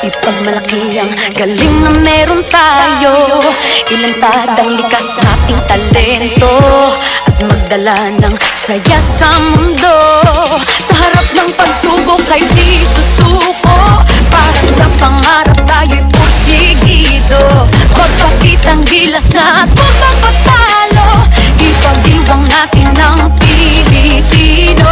Ipagmalaki ang galing na meron tayo, ilantad ang likas nating talento, at magdala ng saya sa mundo. Sa harap ng pagsubok ay di susuko, para sa pangarap tayo'y porsigido. Magpakitang gilas na at magpapatalo, ipag-iwang natin ng Pilipino.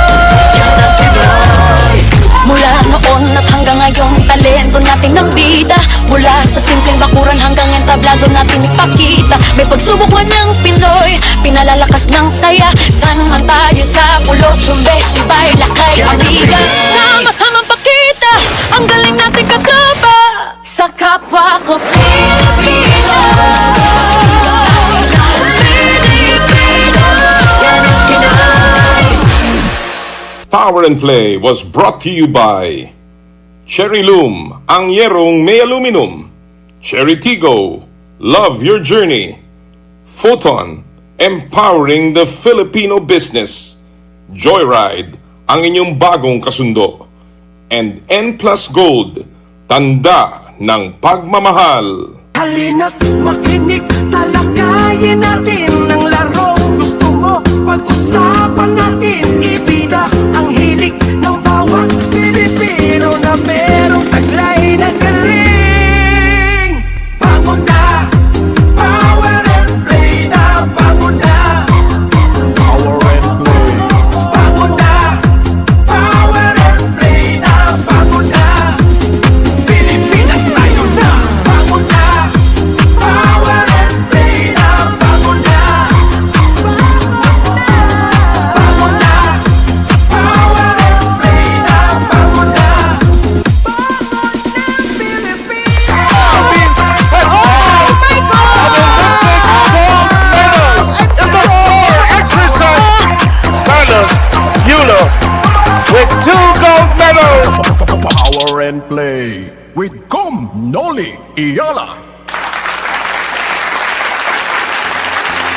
Mula noon at hanggang ngayon, talento natin ng bida. Mula sa simpleng bakuran hanggang entablado natin ipakita. May pagsubok man ng Pinoy, pinalalakas ng saya. San man tayo sa pulot, sumbesibay, lakay, maniga. Sama-samang pakita ang galing nating katropa sa kapwa ko Pilipino. Power and Play was brought to you by Cherry Loom, ang yerong may aluminum. Cherry Tigo, love your journey. Photon, empowering the Filipino business. Joyride, ang inyong bagong kasundo. And N Plus Gold, tanda ng pagmamahal. Halina't makinig, talakayin natin ang larong gusto mo. Pag-usapan natin, ibida ang hilig ng bawat Pilipino na merong taglay na galing. Bangon na, power and play na, bangon na. Power and play. Bangon na, power and play na, bangon na. Pilipinas tayo na, bangon na. Power and play na, bangon na. Bangon na, power and play na, bangon na. With 2 gold medals. Power and play with Noli, Eala.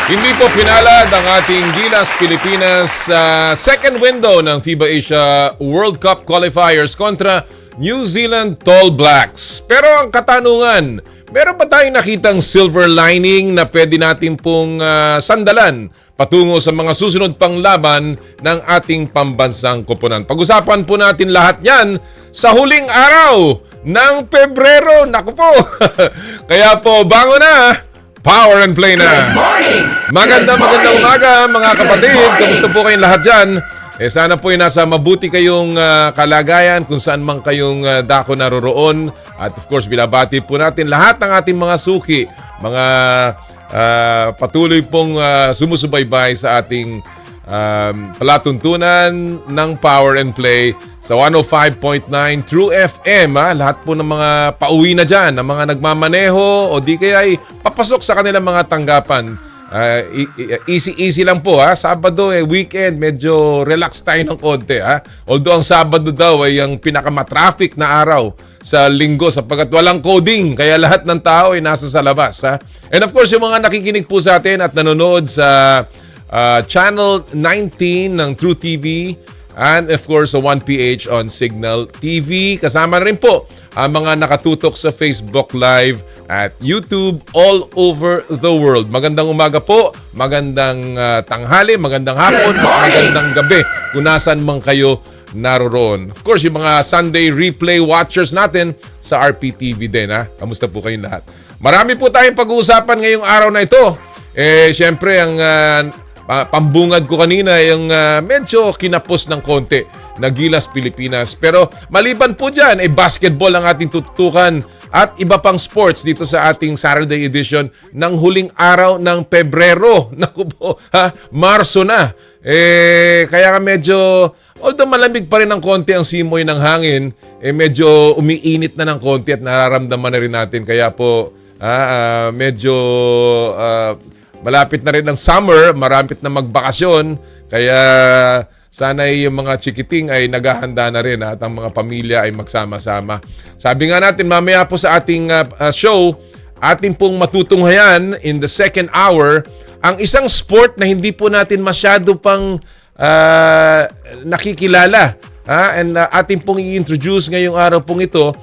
Hindi po pinalad ang ating Gilas Pilipinas sa second window ng FIBA Asia World Cup qualifiers kontra New Zealand Tall Blacks. Pero ang katanungan, meron ba tayong nakitang silver lining na pwede natin pong sandalan patungo sa mga susunod pang laban ng ating pambansang koponan? Pag-usapan po natin lahat yan sa huling araw ng Pebrero. Naku po! Kaya po, bango na! Power and play na! Magandang umaga mga kapatid! Kamusta po kayong lahat dyan? Sana po nasa mabuti kayong kalagayan kung saan man kayong dako naroroon. At of course, binabati po natin lahat ng ating mga suki, mga patuloy pong sumusubaybay sa ating palatuntunan ng Power and Play sa 105.9 True FM. Lahat po ng mga pauwi na dyan, ng mga nagmamaneho o di kaya ay papasok sa kanilang mga tanggapan. Easy lang po. Sabado, weekend, medyo relax tayo ng konti. Although ang Sabado daw ay ang pinakamatraffic na araw sa linggo sapagkat walang coding. Kaya lahat ng tao ay nasa sa labas. And of course, yung mga nakikinig po sa atin at nanonood sa Channel 19 ng True TV and of course sa 1PH on Signal TV. Kasama na rin po ang mga nakatutok sa Facebook Live at YouTube all over the world. Magandang umaga po, magandang tanghali, magandang hapon, magandang gabi kung nasan man kayo naroroon. Of course, yung mga Sunday replay watchers natin sa RPTV din. Kamusta po kayong lahat? Marami po tayong pag-uusapan ngayong araw na ito. Siyempre, ang pambungad ko kanina yung medyo kinapos ng konti na Gilas Pilipinas. Pero maliban po dyan, basketball ang ating tututukan at iba pang sports dito sa ating Saturday edition ng huling araw ng Pebrero. Naku po, Marso na. Kaya medyo, although malamig pa rin ng konti ang simoy ng hangin, medyo umiinit na ng konti at nararamdaman na rin natin. Kaya po, medyo malapit na rin ang summer, marapit na magbakasyon. Kaya sana yung mga chikiting ay naghahanda na rin at ang mga pamilya ay magsama-sama. Sabi nga natin, mamaya po sa ating show, ating pong matutunghayan in the second hour ang isang sport na hindi po natin masyado pang nakikilala. And ating pong i-introduce ngayong araw pong ito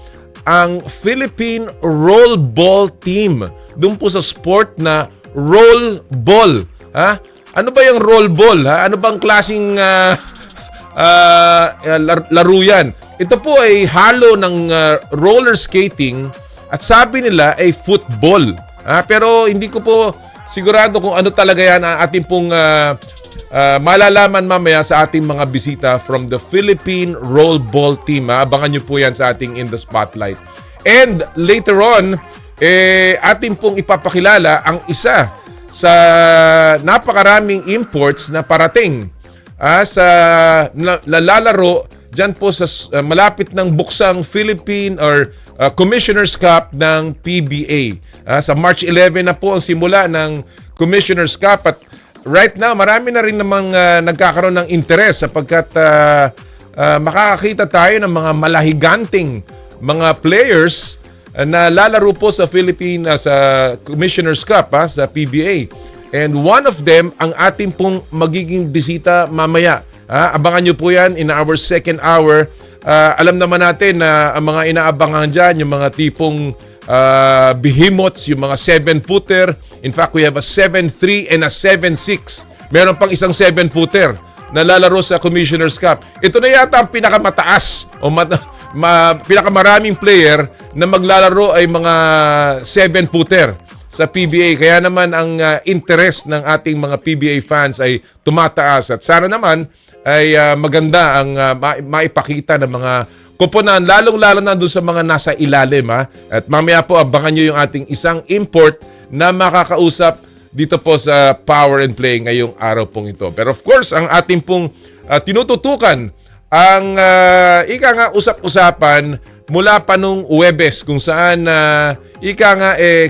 ang Philippine Roll Ball Team. Doon po sa sport na roll ball. Ha? Ano ba yung roll ball? Ha? Ano bang klaseng laro yan? Ito po ay halo ng roller skating at sabi nila ay football. Pero hindi ko po sigurado kung ano talaga yan ang ating pong malalaman mamaya sa ating mga bisita from the Philippine Roll Ball Team. Abangan nyo po yan sa ating In the Spotlight. And later on, ating pong ipapakilala ang isa sa napakaraming imports na parating sa nalalaro dyan po sa malapit ng buksang Philippine or Commissioner's Cup ng PBA. Sa March 11 na po ang simula ng Commissioner's Cup at right now marami na rin namang nagkakaroon ng interes sapagkat makakakita tayo ng mga malahiganting mga players na lalaro po sa Philippine sa Commissioner's Cup sa PBA. And one of them ang ating pong magiging bisita mamaya. Abangan nyo po yan in our second hour. Alam naman natin na ang mga inaabangan dyan, yung mga tipong behemoths, yung mga 7-footer. In fact, we have a 7'3" and a 7'6". Meron pang isang 7-footer na lalaro sa Commissioner's Cup. Ito na yata ang pinakamataas o pinakamaraming player na maglalaro ay mga 7-footer sa PBA. Kaya naman ang interest ng ating mga PBA fans ay tumataas at sana naman ay maganda ang maipakita ng mga koponan, lalong-lalo na doon sa mga nasa ilalim. At mamaya po abangan nyo yung ating isang import na makakausap dito po sa Power and Play ngayong araw pong ito. Pero of course, ang ating pong tinututukan ang usap-usapan mula pa nung Huwebes kung saan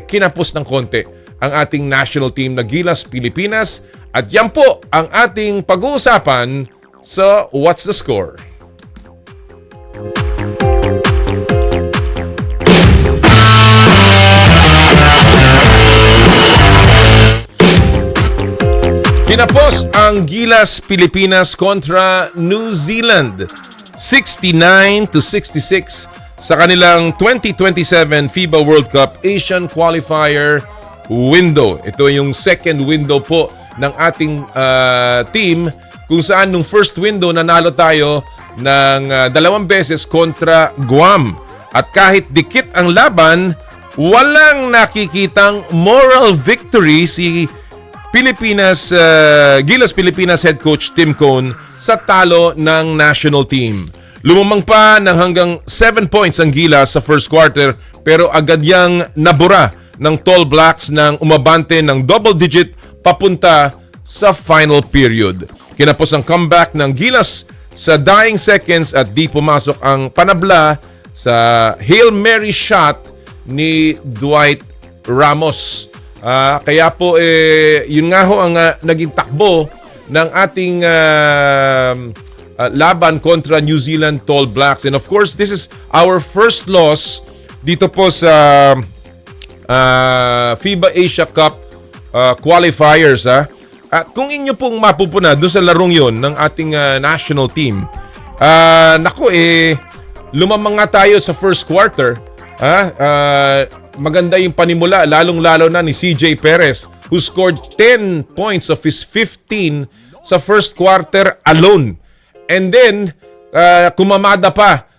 kinapos ng konti ang ating national team na Gilas Pilipinas. At yan po ang ating pag-uusapan sa What's the Score? Kinapos ang Gilas Pilipinas kontra New Zealand 69-66 sa kanilang 2027 FIBA World Cup Asian Qualifier window. Ito yung second window po ng ating team kung saan nung first window nanalo tayo ng 2 beses kontra Guam. At kahit dikit ang laban, walang nakikitang moral victory si Gilas Pilipinas head coach Tim Cone sa talo ng national team. Lumamang pa ng hanggang 7 points ang Gilas sa first quarter pero agad yang nabura ng Tall Blacks nang umabante ng double digit papunta sa final period. Kinapos ang comeback ng Gilas sa dying seconds at di pumasok ang panabla sa Hail Mary shot ni Dwight Ramos. Kaya po, yun nga ho ang naging takbo ng ating laban kontra New Zealand Tall Blacks. And of course, this is our first loss dito po sa FIBA Asia Cup qualifiers. At kung inyo pong mapupuna doon sa larong yon ng ating national team, lumamang nga tayo sa first quarter. Maganda yung panimula, lalong-lalo na ni CJ Perez who scored 10 points of his 15 sa first quarter alone. And then, kumamada pa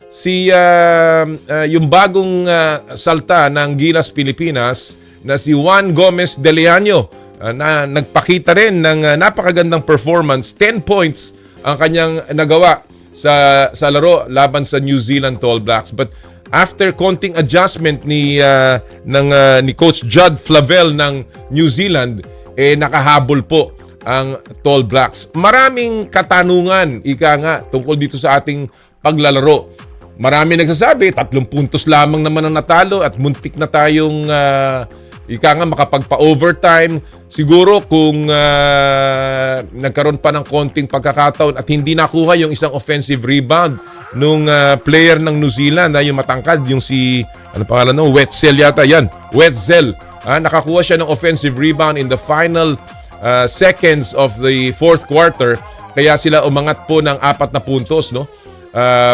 yung bagong salta ng Gilas Pilipinas na si Juan Gomez de Leaño na nagpakita rin ng napakagandang performance. 10 points ang kanyang nagawa sa laro laban sa New Zealand Tall Blacks. But after konting adjustment ni Coach Judd Flavel ng New Zealand, nakahabol po ang Tall Blacks. Maraming katanungan, tungkol dito sa ating paglalaro. Marami nagsasabi, 3 puntos lamang naman ang natalo at muntik na tayong makapagpa-overtime. Siguro kung nagkaroon pa ng konting pagkakataon at hindi nakuha yung isang offensive rebound nung player ng New Zealand, yung matangkad, yung si, Wetzel yata, yan, Wetzel. Nakakuha siya ng offensive rebound in the final seconds of the fourth quarter, kaya sila umangat po ng 4 na puntos, no?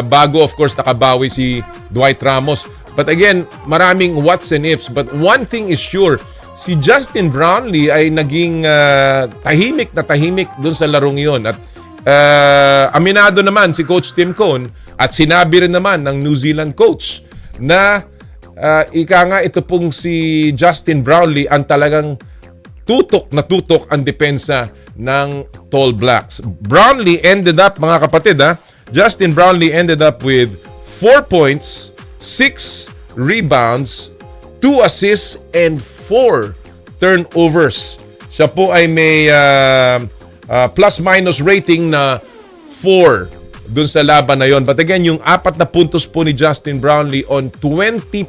Bago, of course, nakabawi si Dwight Ramos. But again, maraming what's and ifs. But one thing is sure, si Justin Brownlee ay naging tahimik na tahimik dun sa larong iyon. At aminado naman si Coach Tim Cone at sinabi rin naman ng New Zealand coach na ika nga ito pong si Justin Brownlee ang talagang tutok ang depensa ng Tall Blacks. Brownlee ended up, mga kapatid, Justin Brownlee ended up with 4 points, 6 rebounds, 2 assists, and 4 turnovers. Siya po ay may plus-minus rating na 4 dun sa laban na yon. But again, yung 4 na puntos po ni Justin Brownlee on 20%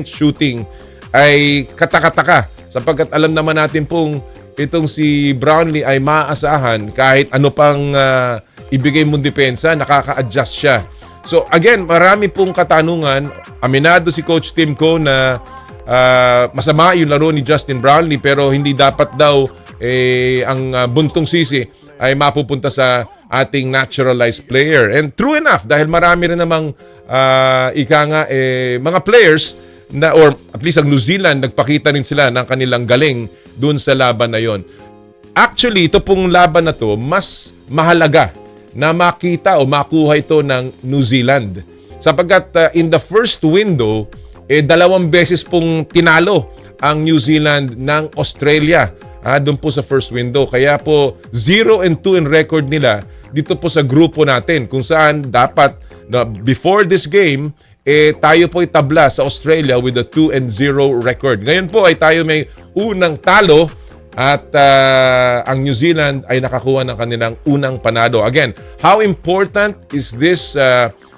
shooting ay katakataka. Sapagkat alam naman natin pong itong si Brownlee ay maaasahan kahit ano pang ibigay mong depensa, nakaka-adjust siya. So again, marami pong katanungan. Aminado si Coach Tim Cone na masama yung laro ni Justin Brownlee pero hindi dapat daw ang buntong sisi ay mapupunta sa ating naturalized player. And true enough, dahil marami rin namang mga players na, or at least ang New Zealand, nagpakita rin sila ng kanilang galing dun sa laban na yon. Actually, ito pong laban na to, mas mahalaga na makita o makuha ito ng New Zealand. Sapagkat in the first window, 2 beses pong tinalo ang New Zealand ng Australia doon po sa first window. Kaya po 0-2 in record nila dito po sa grupo natin kung saan dapat before this game tayo po itabla sa Australia with a 2-0 record. Ngayon po ay tayo may unang talo at ang New Zealand ay nakakuha ng kanilang unang panalo. Again, how important is this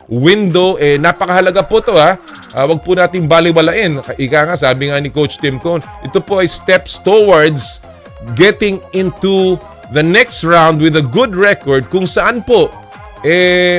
window? Napakahalaga po to wag po nating baliwalain. Ika nga, sabi nga ni Coach Tim Cone, ito po ay steps towards getting into the next round with a good record kung saan po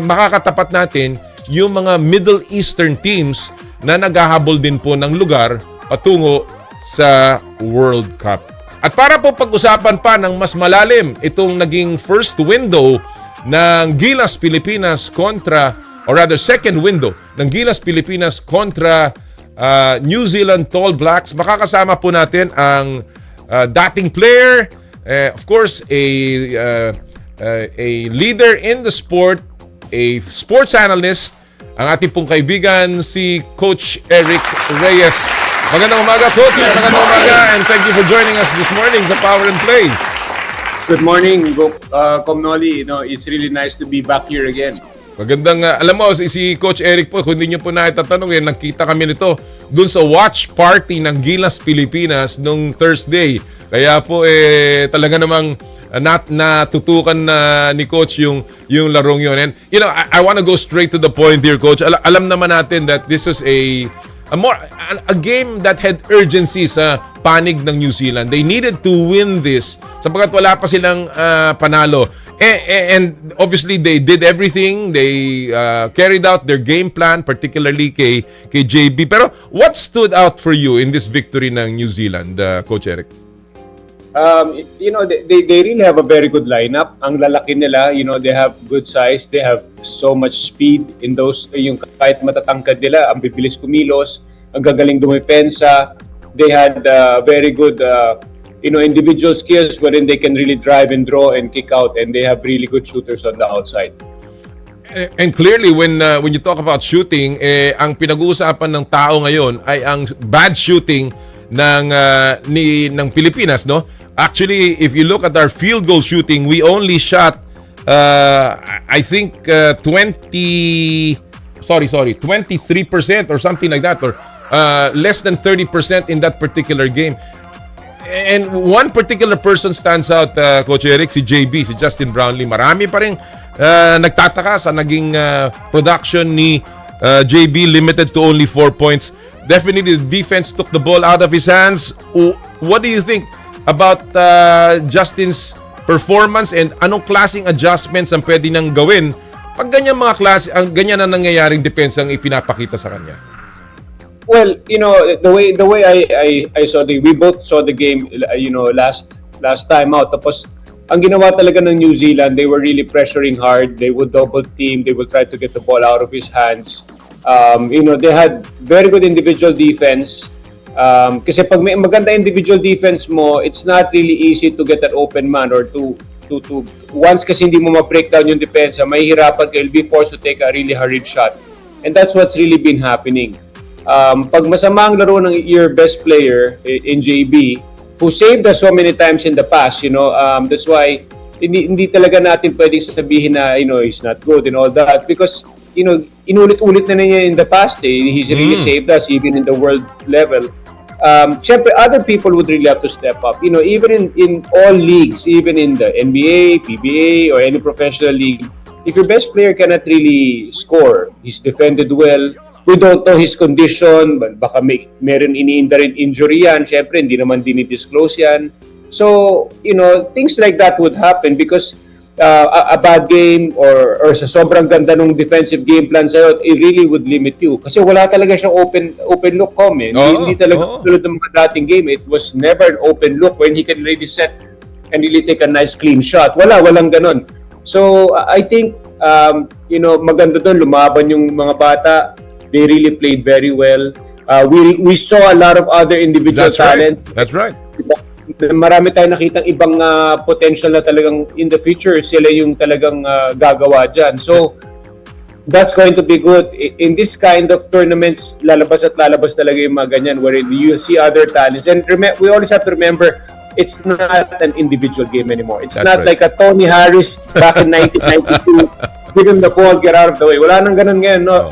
makakatapat natin yung mga Middle Eastern teams na naghahabol din po ng lugar patungo sa World Cup. At para po pag-usapan pa ng mas malalim itong naging first window ng Gilas Pilipinas kontra, or rather second window ng Gilas Pilipinas kontra New Zealand Tall Blacks, makakasama po natin ang dating player, of course, a leader in the sport, a sports analyst, ang ating pong kaibigan, si Coach Eric Reyes. Magandang umaga, Coach. Magandang umaga, and thank you for joining us this morning sa Power and Play. Good morning, Com Noli. It's really nice to be back here again. Magandang, alam mo, si Coach Eric po, kung hindi nyo po naitatanong, nakita kami nito dun sa watch party ng Gilas Pilipinas nung Thursday. Kaya po, talaga namang natutukan na ni Coach yung larong yun. And, I want to go straight to the point here, Coach. Alam naman natin that this was a game that had urgency sa panig ng New Zealand. They needed to win this sapagkat wala pa silang panalo. And obviously, they did everything. They carried out their game plan, particularly kay JB. Pero what stood out for you in this victory ng New Zealand, Coach Eric? They really have a very good lineup. Ang lalaki nila, they have good size. They have so much speed in those, yung kahit matatangkad nila, ang bibilis kumilos, ang gagaling dumipensa. They had very good, individual skills wherein they can really drive and draw and kick out, and they have really good shooters on the outside. And clearly, when you talk about shooting, ang pinag-uusapan ng tao ngayon ay ang bad shooting ng Pilipinas, no? Actually, if you look at our field goal shooting, we only shot I think 23% or something like that, or less than 30% in that particular game. And one particular person stands out, Coach Eric, si JB, si Justin Brownlee. Marami pa rin nagtataka sa naging production ni JB, limited to only 4 points. Definitely, the defense took the ball out of his hands. What do you think about Justin's performance, and anong klaseng adjustments ang pwede nang gawin pag ganyan ganyan na nangyayaring depensa ang ipinapakita sa kanya? Well, the way I saw we both saw the game, last time out. Tapos, ang ginawa talaga ng New Zealand, they were really pressuring hard. They would double team. They would try to get the ball out of his hands. They had very good individual defense. Kasi pag may maganda individual defense mo, it's not really easy to get an open man or to once kasi hindi mo ma-break down yung depensa, mahihirapan ka, you'll be forced to take a really hurried shot. And that's what's really been happening. Pag masama ang laro ng your best player in JB, who saved us so many times in the past, that's why hindi talaga natin pwedeng sabihin na, he's not good and all that because, inulit-ulit na niya in the past. He's really saved us even in the world level. Syempre, other people would really have to step up. Even in all leagues, even in the NBA, PBA, or any professional league, if your best player cannot really score, he's defended well, we don't know his condition, baka meron iniinda rin injury yan, syempre hindi naman dinidisclose yan. So, things like that would happen because a bad game or sa sobrang ganda ng defensive game plan sa'yo, it really would limit you. Kasi wala talaga siyang open look Hindi talaga tulad ng mga dating game. It was never an open look when he can really set and really take a nice clean shot. Walang ganon. So, I think, maganda doon, lumaban yung mga bata. They really played very well. We saw a lot of other individual talents. That's right. Marami tayong nakitang ibang potential na talagang in the future, sila yung talagang gagawa dyan. So, that's going to be good. In this kind of tournaments, lalabas talaga yung mga ganyan wherein you see other talents. And we always have to remember, it's not an individual game anymore. It's not like a Tony Harris back in 1992. Give him the ball, get out of the way. Wala nang ganun ngayon, no?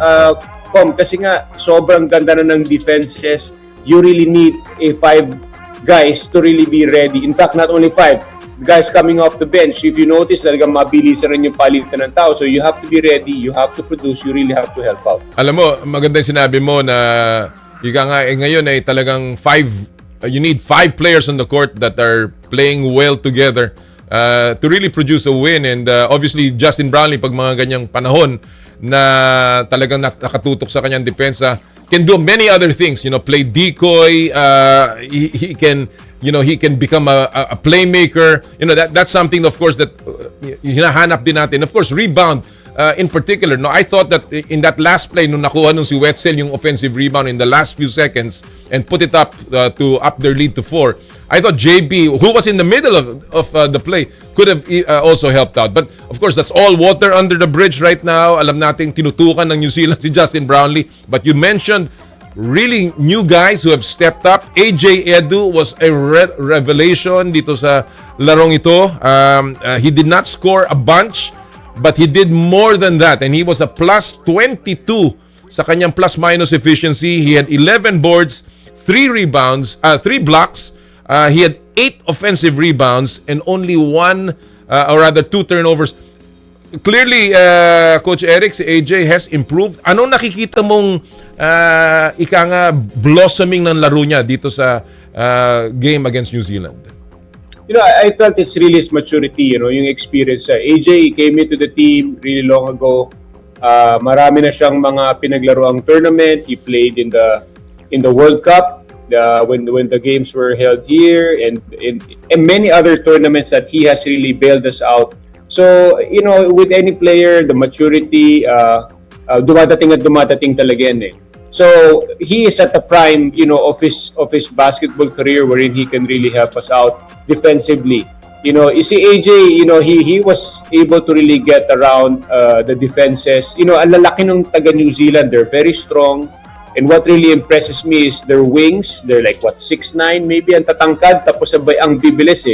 Kasi nga, sobrang ganda na ng defenses. You really need a 5 guys to really be ready. In fact, not only 5. Guys coming off the bench, if you notice, talagang mabilis rin yung palitan ng tao. So you have to be ready, you have to produce, you really have to help out. Alam mo, maganda yung sinabi mo na ngayon ay talagang 5 you need 5 players on the court that are playing well together to really produce a win. And obviously, Justin Brownlee, pag mga ganyang panahon na talagang nakatutok sa kanyang depensa, can do many other things. Play decoy. He can become a playmaker. That's something, of course, that hinahanap din natin. Of course, rebound. In particular, I thought that in that last play, nung nakuha nung si Wetzel yung offensive rebound in the last few seconds and put it up to up their lead to 4, I thought JB, who was in the middle of the play, could have also helped out. But of course, that's all water under the bridge right now. Alam nating tinutukan ng New Zealand si Justin Brownlee. But you mentioned really new guys who have stepped up. AJ Edu was a revelation dito sa larong ito. He did not score a bunch, but he did more than that, and he was a plus 22 sa kanyang plus-minus efficiency. He had 11 boards, 3 rebounds, 3 blocks. He had 8 offensive rebounds and only 2 turnovers. Clearly, Coach Eric, si AJ has improved. Anong nakikita mong blossoming ng laro niya dito sa game against New Zealand? I felt it's really his maturity, yung experience. AJ came into the team really long ago. Marami na siyang mga pinaglaruang tournament. He played in the World Cup when the games were held here and many other tournaments that he has really bailed us out. So, with any player, the maturity, dumadating talaga yan. So he is at the prime, of his basketball career, wherein he can really help us out defensively. You see AJ, he was able to really get around the defenses. Ang lalaki ng taga New Zealand, they're very strong. And what really impresses me is their wings. They're like 6'9", maybe ang tatangkad, tapos sabay ang bibilis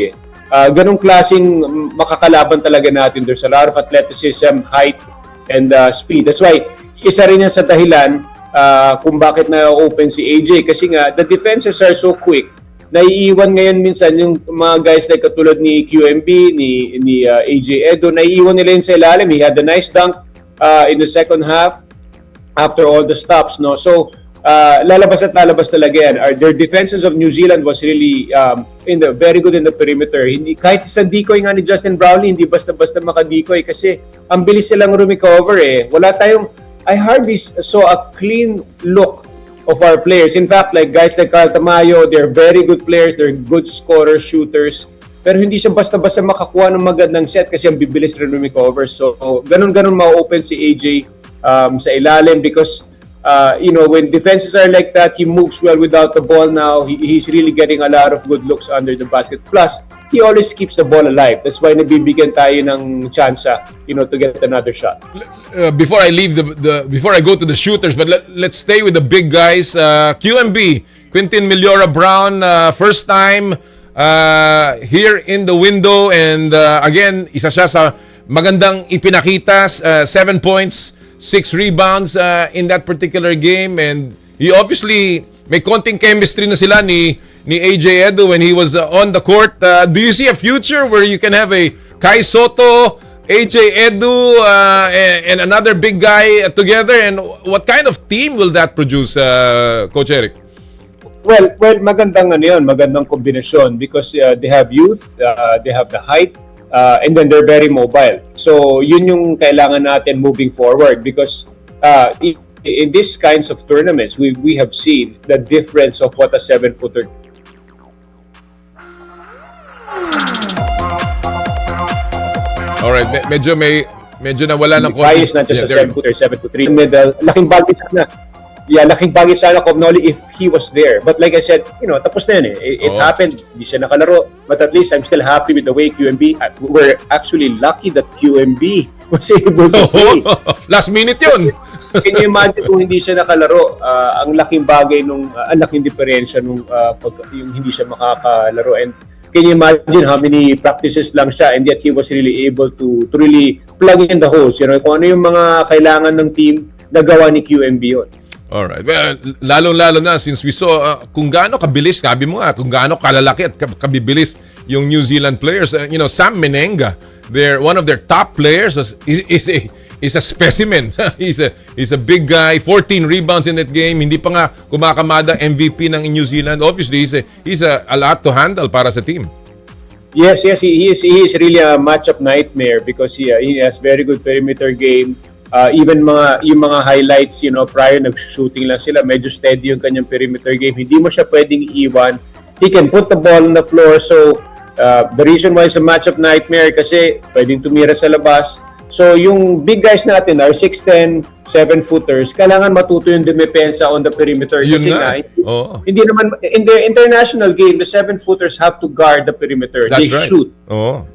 ganong klaseng makakalaban talaga natin. There's a lot of athleticism, height, and speed. That's why isa rin yan sa dahilan kung bakit na-open si AJ kasi nga the defenses are so quick. Naiiwan ngayon minsan yung mga guys like katulad ni QMB, ni AJ Edo, naiiwan nila yun sa ilalim. He had a nice dunk in the second half after all the stops, no? So lalabas talaga yan. Their defenses of New Zealand was really very good in the perimeter. Hindi kahit sa decoy nga ni Justin Brownlee, hindi basta-basta maka-decoy kasi ang bilis silang rumicover Wala tayong I hardly saw a clean look of our players. In fact, like guys like Carl Tamayo, they're very good players, they're good scorers, shooters. Pero hindi siya basta-basta makakuha ng magandang set kasi ang bibilis rin rumicover. So, ganun ma-open si AJ sa ilalim because when defenses are like that, he moves well without the ball now. He's really getting a lot of good looks under the basket. Plus, he always keeps the ball alive. That's why nabibigyan tayo ng chance, to get another shot. Before I leave before I go to the shooters, but let's stay with the big guys. QMB, Quintin Meliora Brown, first time here in the window, and again, isa siya sa magandang ipinakita, 7 points, 6 rebounds in that particular game, and he obviously may konting chemistry na sila ni AJ Edu when he was on the court. Do you see a future where you can have a Kai Soto, AJ Edu, and another big guy together? And what kind of team will that produce, Coach Eric? Well, magandang magandang kombinasyon because they have youth, they have the height, and then they're very mobile. So yun yung kailangan natin moving forward because in these kinds of tournaments, we have seen the difference of what a 7-footer. Alright, medyo nawala ng konti. Bias na just sa 7-footer, 7'3". Middle, laking bagay sana. Yeah, laking bagay sana Cobb Noli if he was there. But like I said, tapos na yun eh. It happened, hindi siya nakalaro. But at least I'm still happy with the way QMB, we're actually lucky that QMB was able to play. Last minute yun. Can you imagine kung hindi siya nakalaro? Ang laking bagay ang laking diferensya nung yung hindi siya makakalaro. And can you imagine how many practices lang siya and yet he was really able to really plug in the holes. Kung ano yung mga kailangan ng team, nagawa ni QMB yun. Alright. Well, lalo na since we saw kung gaano kabilis, sabi mo nga, kung gaano kalalaki at kabibilis yung New Zealand players. Sam Menenga, one of their top players is a specimen. he's a big guy, 14 rebounds in that game. Hindi pa nga kumakamada MVP ng New Zealand. Obviously, he's a lot to handle para sa team. Yes, he is really a matchup nightmare because he has very good perimeter game. Even yung mga highlights, prior nag-shooting lang sila, medyo steady yung kanyang perimeter game. Hindi mo siya pwedeng iiwan. He can put the ball on the floor. So, the reason why it's a matchup nightmare kasi pwedeng tumira sa labas. So, yung big guys natin are 6'10", 7-footers. Kailangan matuto yung dumepensa on the perimeter. Kasi hindi naman, in the international game, the 7-footers have to guard the perimeter. That's They right. shoot.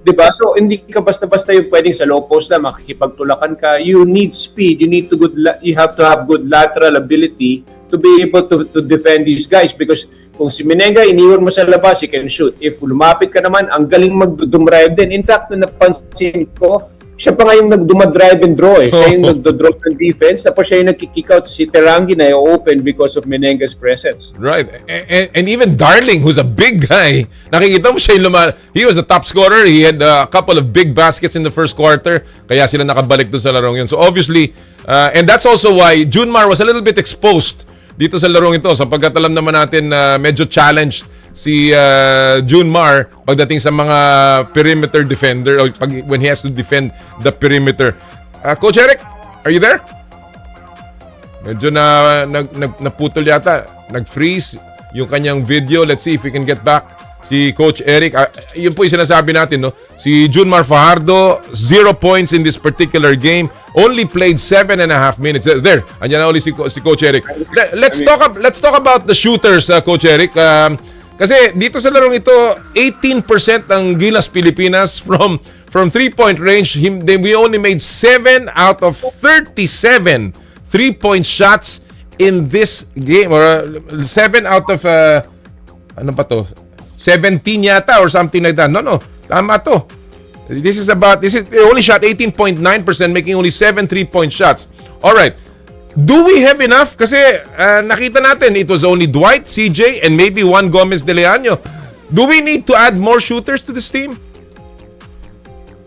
Diba? So, hindi ka basta-basta yung pwedeng sa low post na makikipagtulakan ka. You need speed. You have to have good lateral ability to be able to defend these guys because kung si Menenga, iniwan mo sa labas, he can shoot. If lumapit ka naman, ang galing mag-dumrive din. In fact, napansin ko, siya pa nga yung nagdumadrive and draw eh. Siya yung nagdodraw ng defense. Tapos siya yung nagkikick out si Terangi na open because of Menenga's presence. Right. And even Darling, who's a big guy, nakikita mo siya yung he was the top scorer. He had a couple of big baskets in the first quarter. Kaya sila nakabalik dun sa larong yun. So obviously, and that's also why Junmar was a little bit exposed dito sa larong ito. Sapagkat alam naman natin medyo challenged si Junmar pagdating sa mga perimeter defender o when he has to defend the perimeter. Coach Eric, are you there? Medyo naputol yata. Nag-freeze yung kanyang video. Let's see if we can get back si Coach Eric. Yun po yung sinasabi natin, no? Si Junmar Fajardo, 0 points in this particular game. Only played 7.5 minutes. There, andyan na ulit si Coach Eric. Let's talk about the shooters, Coach Eric. Kasi dito sa larong ito, 18% ang Gilas Pilipinas from 3-point range. We only made 7 out of 37 3-point shots in this game. Or 7 out of, ano pa to? 17 yata or something like that. No. Tama to. They only shot 18.9%, making only 7 3-point shots. Alright. Do we have enough? Kasi nakita natin, it was only Dwight, CJ, and maybe Juan Gomez de Leaño. Do we need to add more shooters to this team?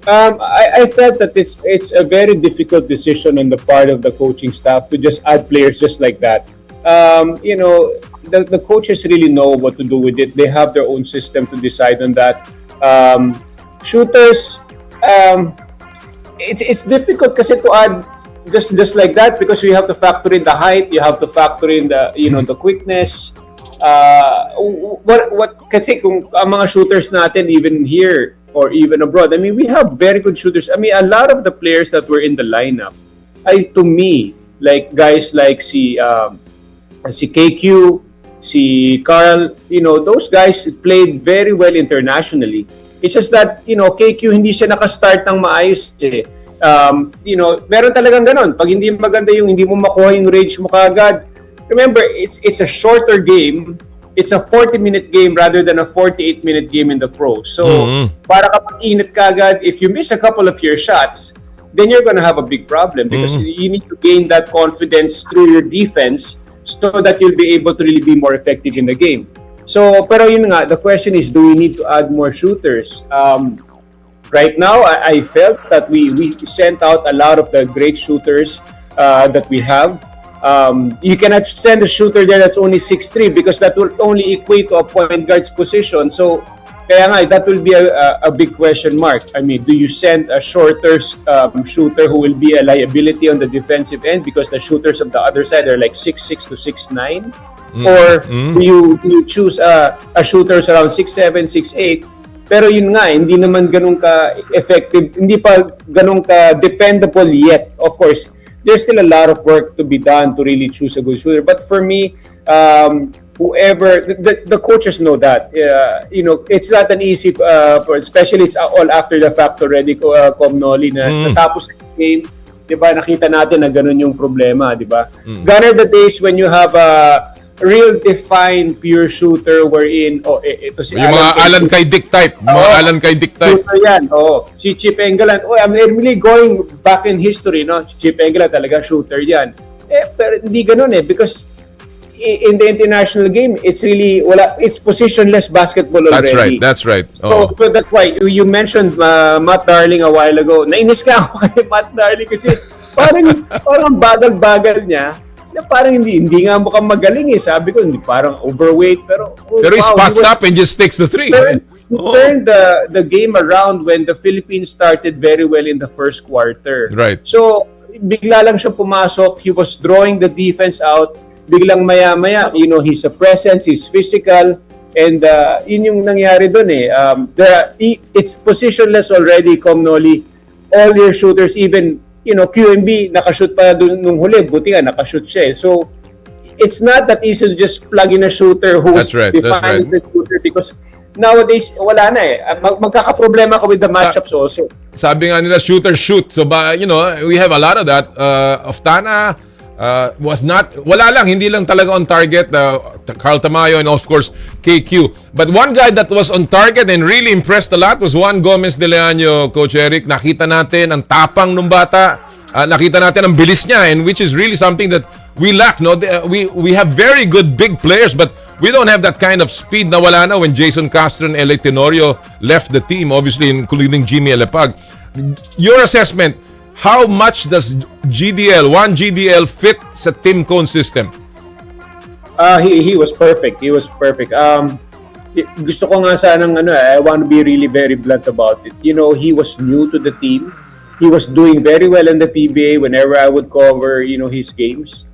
I felt that it's a very difficult decision on the part of the coaching staff to just add players just like that. The coaches really know what to do with it. They have their own system to decide on that. Shooters, it's difficult kasi to add just like that because you have to factor in the height, you have to factor in the the quickness. Kasi kung ang mga shooters natin even here or even abroad, we have very good shooters. A lot of the players that were in the lineup, to me, like guys like si KQ, si Carl, those guys played very well internationally. It's just that, KQ hindi siya naka-start ng maayos eh. Meron talagang ganun. Pag hindi maganda hindi mo makuha yung range mo kaagad. Remember, it's a shorter game. It's a 40-minute game rather than a 48-minute game in the pro. So, para kapag init kaagad, if you miss a couple of your shots, then you're gonna have a big problem because you need to gain that confidence through your defense so that you'll be able to really be more effective in the game. So, pero yun nga, the question is, do we need to add more shooters? Right now, I felt that we sent out a lot of the great shooters that we have. You cannot send a shooter there that's only 6'3" because that will only equate to a point guard's position. So, kaya nga, that will be a big question mark. I mean, do you send a shorter shooter who will be a liability on the defensive end because the shooters of the other side are like 6'6" to 6'9"? Or do you choose a shooters around 6'7", 6'8"? Pero yun nga, hindi naman ganun ka-effective, hindi pa ganun ka-dependable yet. Of course, there's still a lot of work to be done to really choose a good shooter. But for me, whoever, the coaches know that. It's not an easy, especially it's all after the fact already, Noli, na natapos ang game, di ba, nakita natin na ganun yung problema, di ba? Gone are the days when you have a real defined pure shooter wherein ito si yung mga Alan kay Dick type, Alan kay Dick type. Shooter yan. Si Chip Engeland. I'm really going back in history, no? Si Chip Engeland talaga shooter yan. Pero hindi ganoon because in the international game, it's really it's positionless basketball already. That's right. So that's why you mentioned Matt Darling a while ago. Nainis ka ako kay Matt Darling kasi parang bagal-bagal niya. Na parang hindi nga mukhang magaling eh. Sabi ko, hindi parang overweight. Pero he spots up and just takes the three. He turned the game around when the Philippines started very well in the first quarter. Right. So, bigla lang siya pumasok. He was drawing the defense out. Biglang maya-maya, he's a presence, he's physical. And yun yung nangyari dun eh. It's positionless already, Noli. All your shooters, even QMB, nakashoot pa doon nung huli. Buti nga, nakashoot siya eh. So, it's not that easy to just plug in a shooter who's defined as a shooter because nowadays, wala na eh. Magkakaproblema ka with the matchups also. Sabi nga nila, shooter shoot. So, we have a lot of that. Oftana was not, hindi lang talaga on target. Carl Tamayo and of course, KQ. But one guy that was on target and really impressed a lot was Juan Gomez de Leaño, Coach Eric. Nakita natin ang tapang ng bata. Nakita natin ang bilis niya, and which is really something that we lack. No? We have very good big players, but we don't have that kind of speed na wala na when Jason Castro and L.A. Tenorio left the team, obviously including Jimmy Elepag. Your assessment, how much does Juan GDL fit sa Team Cone system? He was perfect. He was perfect. Gusto ko nga sanang I want to be really very blunt about it. He was new to the team. He was doing very well in the PBA whenever I would cover, his games.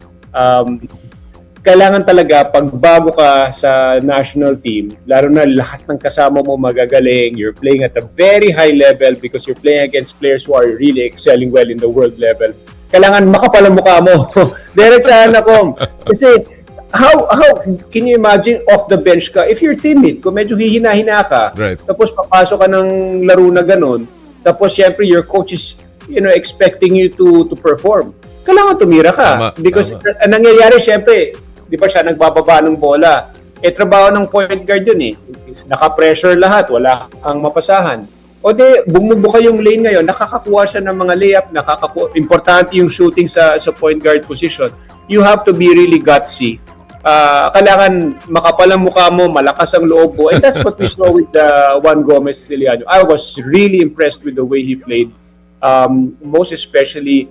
Kailangan talaga pag bago ka sa national team, lalo na lahat ng kasama mo magagaling, you're playing at a very high level because you're playing against players who are really excelling well in the world level. Kailangan makapal ang mukha mo. Diretsahan ako. Kasi how can you imagine off the bench ka if you're timid, kung medyo hihina-hina ka, right. Tapos papasok ka ng laro na ganun, tapos syempre your coach is expecting you to perform. Kailangan tumira ka. Because ang nangyayari syempre, di ba siya nagbababa ng bola? Trabaho ng point guard yun eh. Naka-pressure lahat, wala kang mapasahan. O di, bumubuka yung lane ngayon, nakakakuha siya ng mga layup, importante yung shooting sa point guard position. You have to be really gutsy. Kailangan makapal ang mukha mo, malakas ang loob mo. And that's what we saw with Juan Gomez de Leaño. I was really impressed with the way he played. Most especially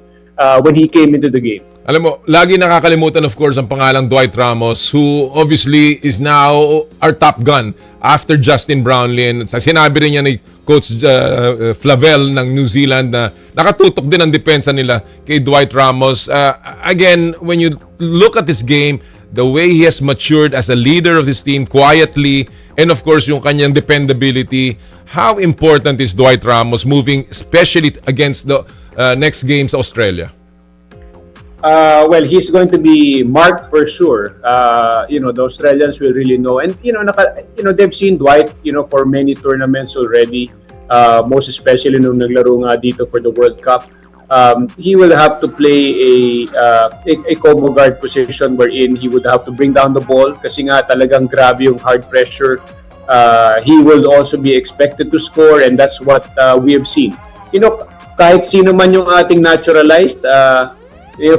when he came into the game. Alam mo, lagi nakakalimutan of course ang pangalang Dwight Ramos, who obviously is now our top gun after Justin Brownlee. And sinabi rin niya ni Coach Flavel ng New Zealand na nakatutok din ang depensa nila kay Dwight Ramos. Again, when you look at this game, the way he has matured as a leader of this team quietly, and of course yung kanyang dependability, how important is Dwight Ramos moving especially against the next game sa Australia? Well, he's going to be marked for sure. The Australians will really know. And, they've seen Dwight, for many tournaments already. Most especially nung naglaro nga dito for the World Cup. He will have to play a combo guard position wherein he would have to bring down the ball kasi nga talagang grabe yung hard pressure. He will also be expected to score, and that's what we have seen. Kahit sino man yung ating naturalized,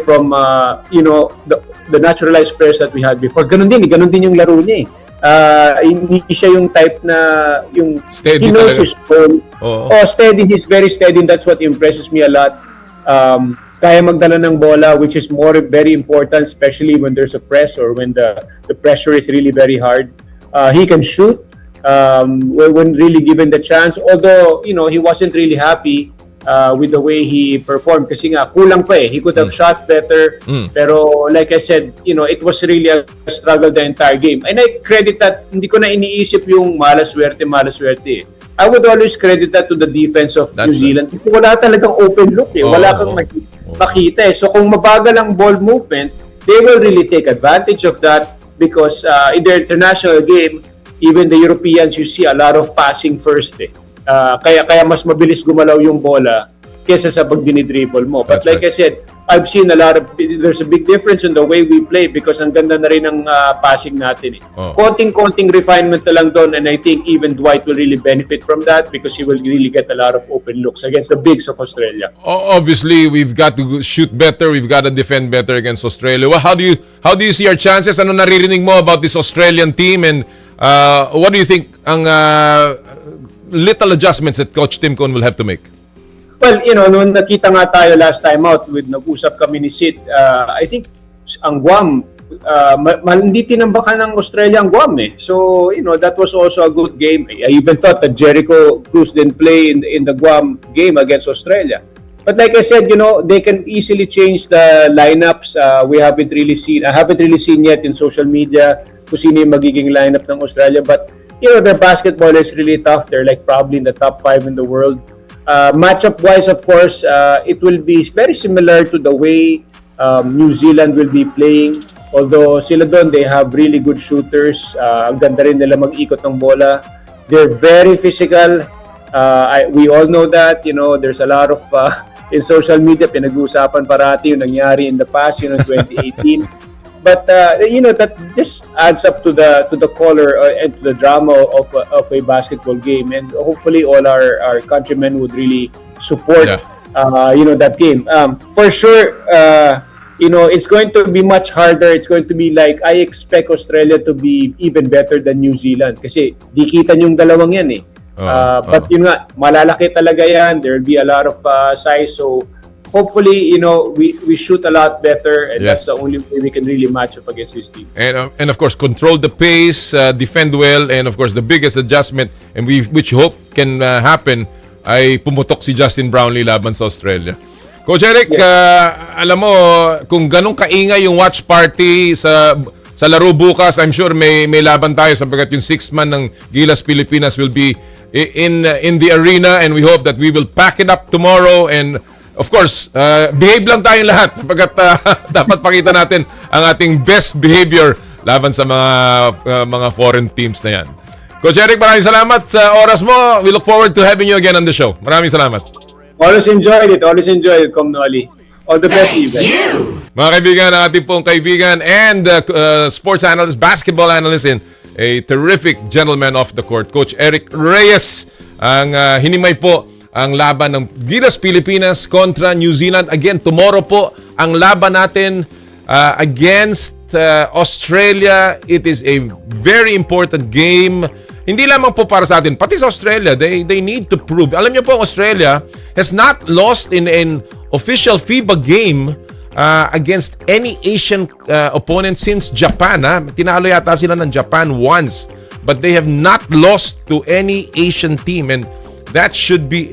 from the naturalized players that we had before, ganun din yung laro niya eh. Hindi siya yung type na yung steady, he knows talaga. his role. Steady, he's very steady, and that's what impresses me a lot. Kaya magdala ng bola, which is very important, especially when there's a press or when the pressure is really very hard. He can shoot when really given the chance, although he wasn't really happy with the way he performed kasi nga kulang pa eh. He could have shot better, pero like I said, it was really a struggle the entire game. And I credit that, hindi ko na iniisip yung malaswerte eh. I would always credit that to the defense of New Zealand kasi wala talagang open look eh. Wala kang makita eh. So kung mabagal ang ball movement, they will really take advantage of that because in their international game, even the Europeans, you see a lot of passing first eh. Kaya mas mabilis gumalaw yung bola kesa sa pag dinidribble mo. But like I said, I've seen there's a big difference in the way we play because ang ganda na rin ng passing natin eh. Konting refinement na lang doon, and I think even Dwight will really benefit from that because he will really get a lot of open looks against the bigs of Australia. Obviously, we've got to shoot better, we've got to defend better against Australia. Well, how do you see our chances? Ano naririnig mo about this Australian team, and what do you think ang little adjustments that Coach Tim Cohn will have to make? Well, nung nakita nga tayo last time out, nag-usap kami ni Sid, I think ang Guam, hindi tinambakan ng Australia ang Guam eh. So, that was also a good game. I even thought that Jericho Cruz didn't play in the Guam game against Australia. But like I said, they can easily change the lineups. I haven't really seen yet in social media kung sino yung magiging lineup ng Australia. But their basketball is really tough. They're like probably in the top 5 in the world. Matchup-wise, of course, it will be very similar to the way New Zealand will be playing. Although sila doon, they have really good shooters. Ang ganda rin nila mag-ikot ng bola. They're very physical. We all know that. There's a lot of, in social media, pinag-uusapan parati yung nangyari in the past, 2018. But that just adds up to the color and to the drama of a basketball game, and hopefully all our countrymen would really support that game. For sure, it's going to be much harder. It's going to be like I expect Australia to be even better than New Zealand kasi di kita yung dalawang yan eh. But yun nga, malalaki talaga yan. There will be a lot of size, so hopefully, we shoot a lot better, and that's the only way we can really match up against this team. And of course, control the pace, defend well, and of course, the biggest adjustment, and which hope can happen, ay pumutok si Justin Brownlee laban sa Australia. Coach Eric, alam mo, kung ganun kaingay yung watch party sa laro bukas, I'm sure may laban tayo sapagkat yung 6th man ng Gilas Pilipinas will be in the arena, and we hope that we will pack it up tomorrow. And of course, behave lang tayong lahat sapagkat dapat pakita natin ang ating best behavior laban sa mga foreign teams na yan. Coach Eric, maraming salamat sa oras mo. We look forward to having you again on the show. Maraming salamat. Always enjoyed it, Com Noli. All the best, you guys. Mga kaibigan, ang ating pong kaibigan and sports analyst, basketball analyst, and a terrific gentleman off the court, Coach Eric Reyes. Ang hinimay po ang laban ng Gilas Pilipinas kontra New Zealand. Again, tomorrow po ang laban natin against Australia. It is a very important game. Hindi lamang po para sa atin, pati sa Australia, they need to prove. Alam niyo po, Australia has not lost in an official FIBA game against any Asian opponent since Japan. Tinalo yata sila ng Japan once, but they have not lost to any Asian team, and that should be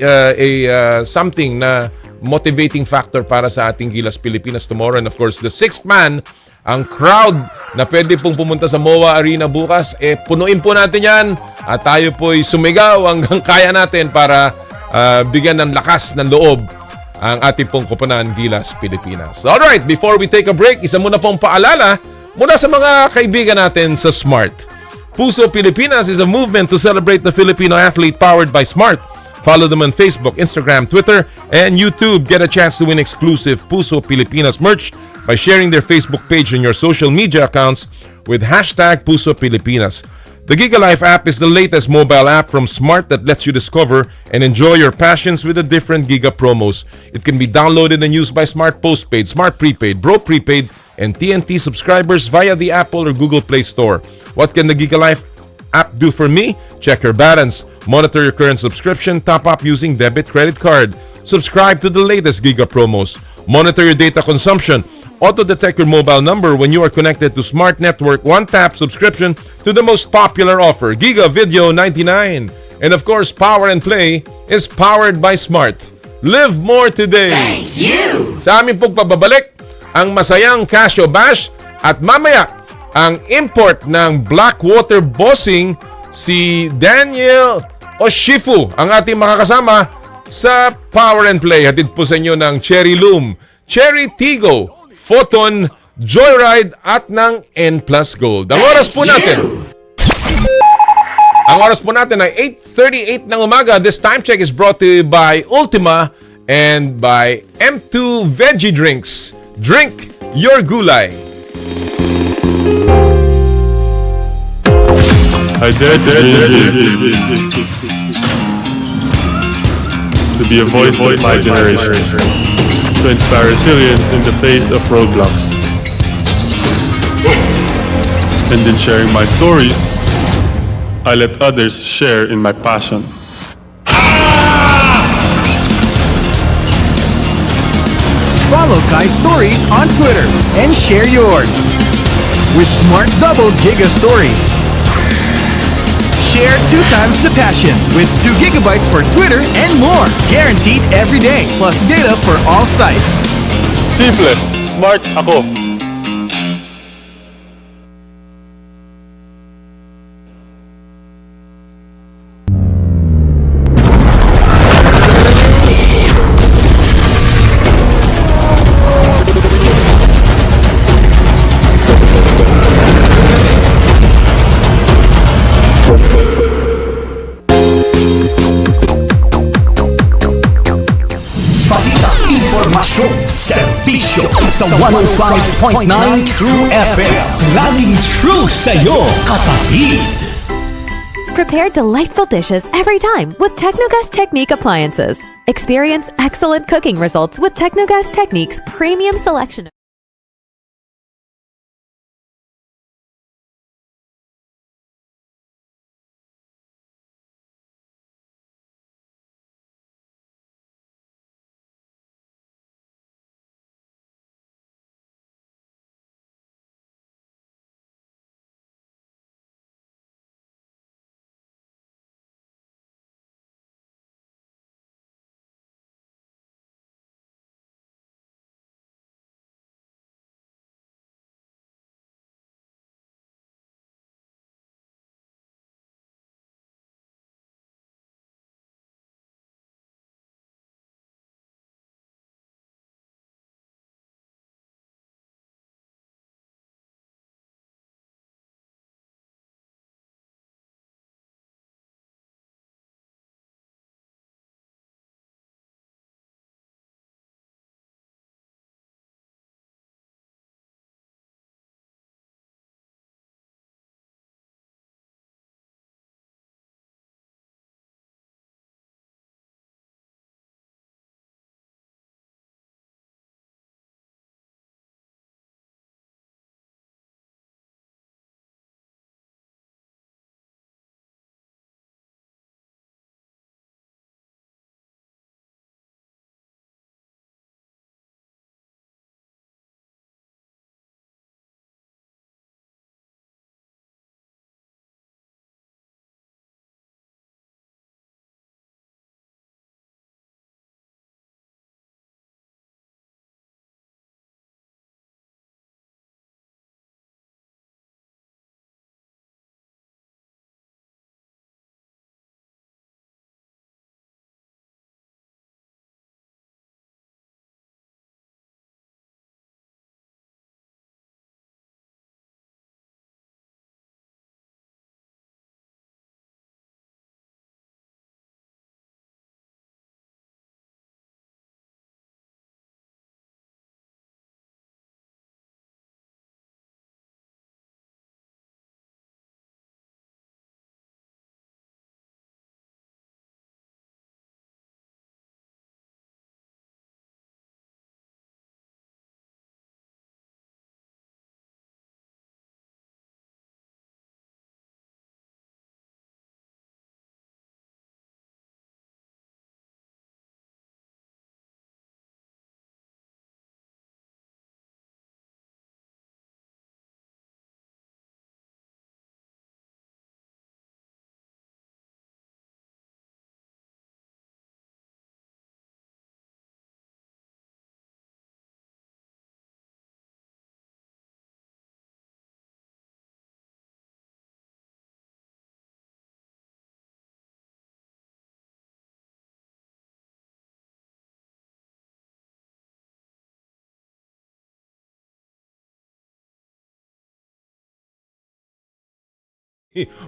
something na motivating factor para sa ating Gilas Pilipinas tomorrow. And of course, the 6th man, ang crowd na pwede pong pumunta sa MOA Arena bukas, punuin po natin yan at tayo po'y sumigaw hanggang kaya natin para bigyan ng lakas ng loob ang ating pong koponan Gilas Pilipinas. Alright, before we take a break, isa muna pong paalala mula sa mga kaibigan natin sa Smart. Puso Pilipinas is a movement to celebrate the Filipino athlete powered by Smart. Follow them on Facebook, Instagram, Twitter, and YouTube. Get a chance to win exclusive Puso Pilipinas merch by sharing their Facebook page and your social media accounts with hashtag Puso Pilipinas. The GigaLife app is the latest mobile app from Smart that lets you discover and enjoy your passions with the different Giga promos. It can be downloaded and used by Smart Postpaid, Smart Prepaid, Bro Prepaid, and TNT subscribers via the Apple or Google Play Store. What can the GigaLife app do for me? Check your balance, monitor your current subscription, top up using debit credit card, subscribe to the latest Giga promos, monitor your data consumption, auto-detect your mobile number when you are connected to Smart Network, one-tap subscription to the most popular offer, Giga Video 99. And of course, Power and Play is powered by Smart. Live more today! Thank you! Sa aming pong pababalik, ang masayang Casio Bash at mamaya, ang import ng Blackwater bossing si Daniel Ochefu, ang ating makakasama sa Power and Play. Hatid po sa inyo ng Cherry Loom, Cherry Tigo, Photon, Joyride at ng N Plus Gold. Ang oras po natin ay 8:38 ng umaga. This time check is brought to you by Ultima and by M2 Veggie Drinks. Drink your gulay. I dare to be a voice of my generation, to inspire resilience in the face of roadblocks. And in sharing my stories, I let others share in my passion. Follow Kai's stories on Twitter and share yours with Smart Double Giga Stories. Share 2 times the passion with 2 gigabytes for Twitter and more. Guaranteed every day, plus data for all sites. Simple, smart ako. Serbisyo sa 105.9 True FM. Laging true sa'yo, kapatid. Prepare delightful dishes every time with Technogas Technique appliances. Experience excellent cooking results with Technogas Technique's premium selection.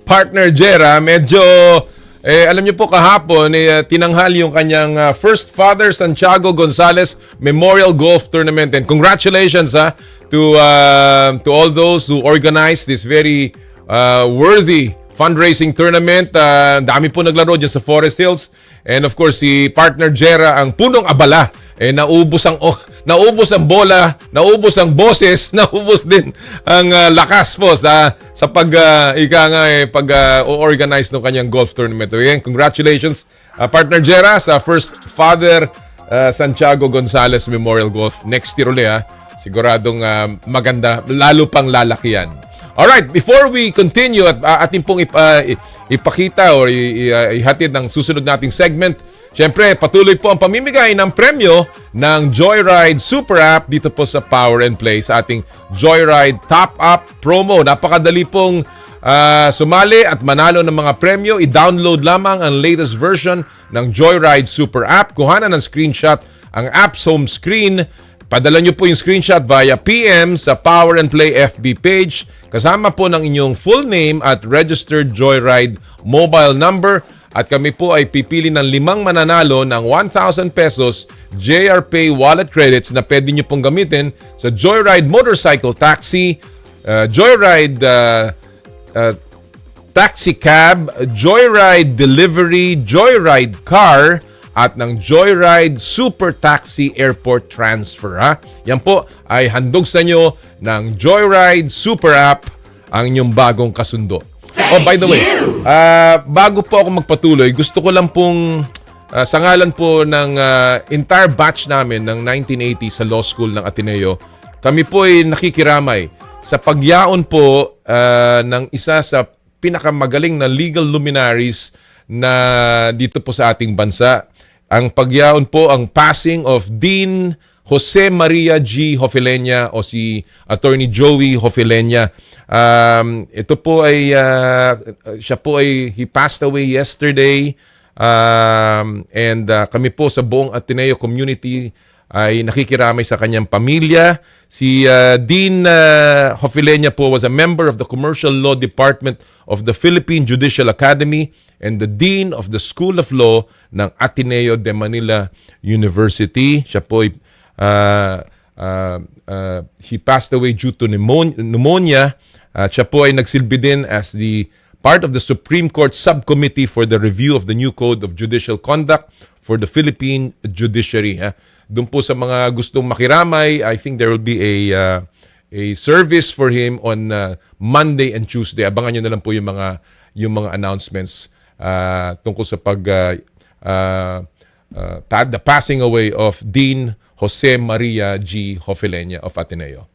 Partner Jera, medyo alam niyo po kahapon tinanghal yung kanyang first Father Santiago Gonzalez Memorial Golf Tournament, and congratulations to all those who organized this very worthy fundraising tournament. Dami po naglaro dyan sa Forest Hills, and of course si Partner Jera ang punong abala. Naubos ang bola, naubos ang boses, naubos din ang lakas po sa pag-organize ng kanyang golf tournament. Again, congratulations Partner Jera sa first Father Santiago Gonzalez Memorial Golf. Next year ulit siguradong maganda, lalo pang lalaki yan. Alright, before we continue at ating pong ipakita o ihatid ng susunod nating segment, syempre, patuloy po ang pamimigay ng premyo ng Joyride Super App dito po sa Power and Play sa ating Joyride Top Up promo. Napakadali pong sumali at manalo ng mga premyo. I-download lamang ang latest version ng Joyride Super App. Kuhanan ng screenshot ang app's home screen. Padala nyo po yung screenshot via PM sa Power and Play FB page. Kasama po ng inyong full name at registered Joyride mobile number. At kami po ay pipili ng 5 mananalo ng 1,000 pesos JR Pay wallet credits na pwede nyo pong gamitin sa Joyride Motorcycle Taxi, Joyride Taxi Cab, Joyride Delivery, Joyride Car, at ng Joyride Super Taxi Airport Transfer. Yan po ay handog sa inyo ng Joyride Super App, ang inyong bagong kasundo. Oh, by the way, bago po ako magpatuloy, gusto ko lang pong sa ngalan po ng entire batch namin ng 1980 sa Law School ng Ateneo, kami po ay nakikiramay sa pagyaon po ng isa sa pinakamagaling na legal luminaries na dito po sa ating bansa. Ang pagyaon po ang passing of Dean Jose Maria G. Hofileña o si Attorney Joey Hofileña. Ito po ay siya po ay he passed away yesterday, and kami po sa buong Ateneo community ay nakikiramay sa kanyang pamilya. Si Dean Hofileña po was a member of the Commercial Law Department of the Philippine Judicial Academy and the Dean of the School of Law ng Ateneo de Manila University. Siya po ay he passed away due to pneumonia. Siya po ay nagsilbi din as the part of the Supreme Court Subcommittee for the Review of the New Code of Judicial Conduct for the Philippine Judiciary. Doon po sa mga gustong makiramay, I think there will be a service for him on Monday and Tuesday. Abangan nyo na lang po yung mga announcements tungkol sa the passing away of Dean Jose Maria G. Hofileña of Ateneo.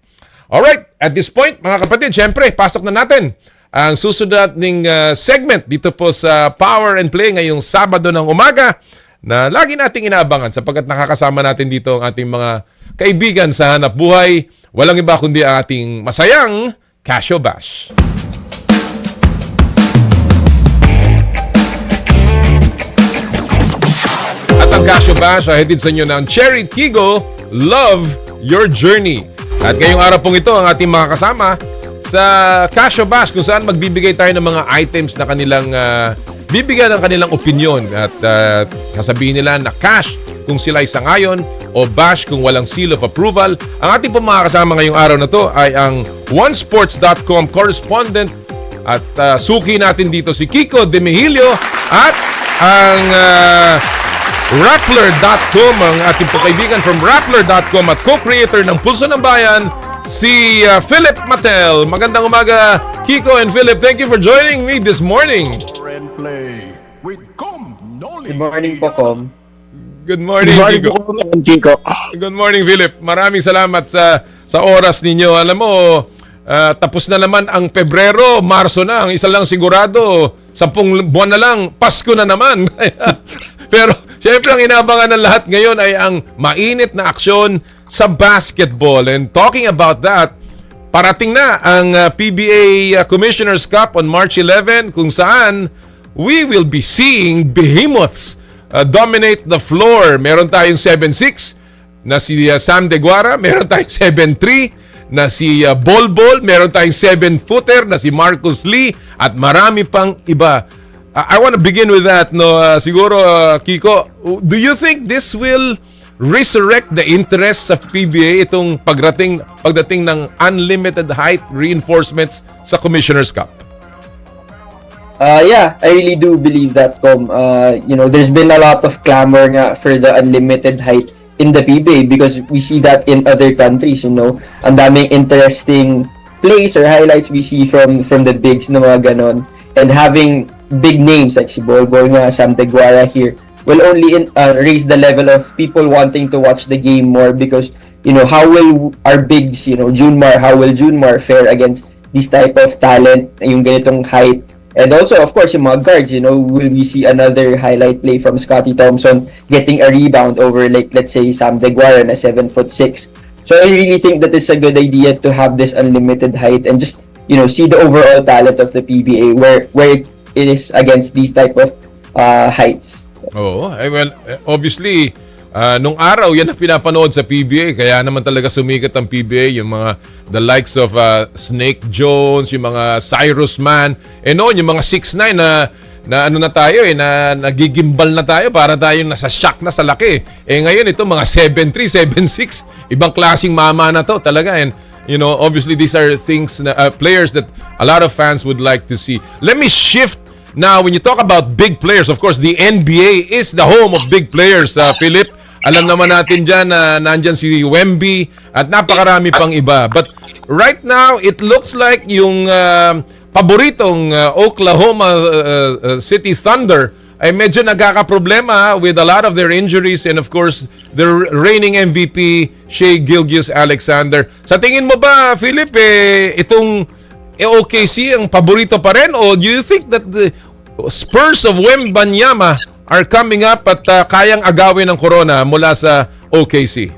Alright, at this point, mga kapatid, syempre, pasok na natin ang susunod ng segment dito po sa Power and Play ngayong Sabado ng umaga na lagi nating inaabangan sapagkat nakakasama natin dito ang ating mga kaibigan sa hanap buhay. Walang iba kundi ang ating masayang Casio Bash. At ang Casio Bash ay hatid sa inyo ng Cherry Kiko, Love Your Journey. At ngayong araw pong ito ang ating mga kasama sa Casio Bash kung saan magbibigay tayo ng mga items na kanilang bibigyan ng kanilang opinion at sasabihin nila na cash kung sila ay sangayon o bash kung walang seal of approval. Ang ating pong mga kasama ngayong araw na to ay ang onesports.com correspondent at suki natin dito si Kiko Demigillo at ang Rappler.com, ang ating po kaibigan from Rappler.com at co-creator ng Pulso ng Bayan, si Philip Matel. Magandang umaga, Kiko and Philip. Thank you for joining me this morning. Play with Noli. Good morning po, Com. Good morning, Kiko. Good morning, Philip. Maraming salamat sa oras ninyo. Alam mo, tapos na naman ang Pebrero, Marso na. Ang isa lang sigurado, 10 buwan na lang, Pasko na naman. Pero, syempre, ang inaabangan ng lahat ngayon ay ang mainit na aksyon sa basketball. And talking about that, parating na ang PBA Commissioner's Cup on March 11 kung saan we will be seeing behemoths dominate the floor. Meron tayong 7-6 na si Sam De Guara, meron tayong 7-3 na si Bolbol, meron tayong 7-footer na si Marcus Lee at marami pang iba. I want to begin with that, no. Siguro Kiko, do you think this will resurrect the interest sa PBA itong pagdating ng unlimited height reinforcements sa Commissioner's Cup? Yeah, I really do believe that, Com. There's been a lot of clamor nga for the unlimited height in the PBA because we see that in other countries, Ang daming interesting plays or highlights we see from the bigs na mga ganon. And having big names like si Bolbol nga, Sam Teguara here, will only raise the level of people wanting to watch the game more because, how will our bigs, how will Junmar fare against this type of talent, yung ganitong height? And also, of course, yung mga guards, will we see another highlight play from Scotty Thompson getting a rebound over, like, let's say, Sam Teguara na 7'6". So I really think that it's a good idea to have this unlimited height and just, see the overall talent of the PBA where it is against these type of heights. Oh, well, obviously, nung araw yan ang pinapanood sa PBA, kaya naman talaga sumikat ang PBA, yung mga the likes of Snake Jones, yung mga Cyrus Man, noon yung mga 6'9" na ano na tayo na nagigimbal na tayo para tayong nasa shock na sa laki. Ngayon ito mga 7'3", 7'6", ibang klaseng mama na to talaga. And obviously these are things na players that a lot of fans would like to see. Let me shift. Now, when you talk about big players, of course, the NBA is the home of big players, Philip. Alam naman natin dyan na nandyan si Wemby at napakarami pang iba. But right now, it looks like yung paboritong Oklahoma City Thunder ay medyo nagkakaproblema with a lot of their injuries and of course, their reigning MVP, Shai Gilgeous-Alexander. Sa tingin mo ba, Philip, itong OKC ang paborito pa rin o do you think that the Spurs of Wembanyama are coming up at kayang agawin ng corona mula sa OKC?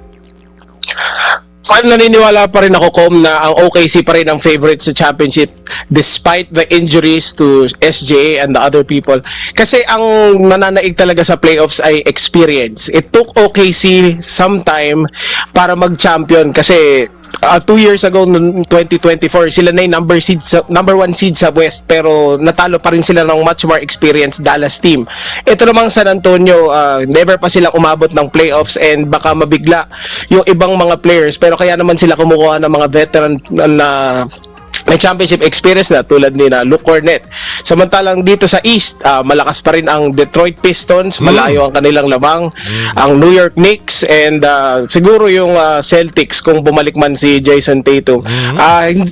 Naniniwala pa rin ako, Com, na ang OKC pa rin ang favorite sa championship despite the injuries to SGA and the other people. Kasi ang nananaig talaga sa playoffs ay experience. It took OKC some time para mag-champion kasi 2 years ago, noong 2024, sila na yung number 1 seed sa West pero natalo pa rin sila ng much more experienced Dallas team. Ito namang San Antonio, never pa silang umabot ng playoffs and baka mabigla yung ibang mga players pero kaya naman sila kumukuha ng mga veteran na may championship experience na tulad ni Luke Cornett. Samantalang dito sa East, malakas pa rin ang Detroit Pistons, malayo ang kanilang lamang, ang New York Knicks, and siguro yung Celtics kung bumalik man si Jason Tatum.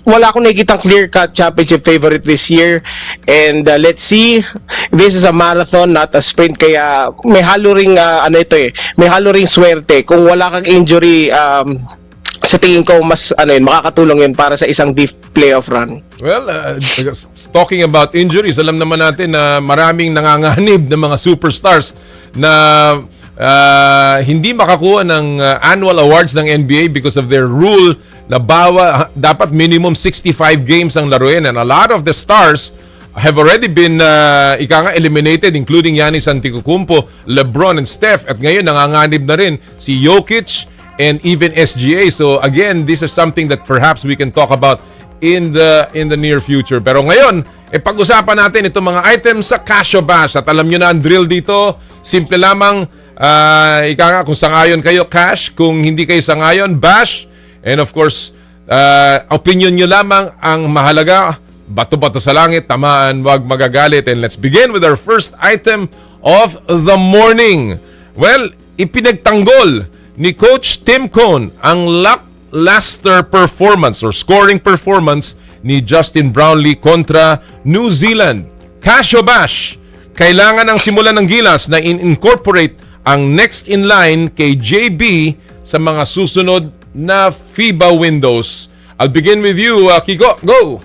Wala akong nakikitang clear-cut championship favorite this year, and let's see, this is a marathon, not a sprint, kaya may halo ring, may halo ring swerte. Kung wala kang injury, sa tingin ko mas makakatulong yun para sa isang deep playoff run. Well, talking about injuries, alam naman natin na maraming nanganganib ng mga superstars na hindi makakuha ng annual awards ng NBA because of their rule na dapat minimum 65 games ang laruin, and a lot of the stars have already been eliminated, including Giannis Antetokounmpo, LeBron and Steph, at ngayon nanganganib na rin si Jokic and even SGA. So again, this is something that perhaps we can talk about in the near future. Pero ngayon, pag-usapan natin itong mga items sa Casio Bash. At alam nyo na ang drill dito, simple lamang, kung sangayon kayo, cash. Kung hindi kayo sangayon, bash. And of course, opinion nyo lamang ang mahalaga. Bato-bato sa langit, tamaan, wag magagalit. And let's begin with our first item of the morning. Well, ipinagtanggol ni Coach Tim Cone ang lackluster performance or scoring performance ni Justin Brownlee kontra New Zealand. Casio Bash, kailangan ang simulan ng Gilas na incorporate ang next in line kay JB sa mga susunod na FIBA windows. I'll begin with you, Kiko. Go!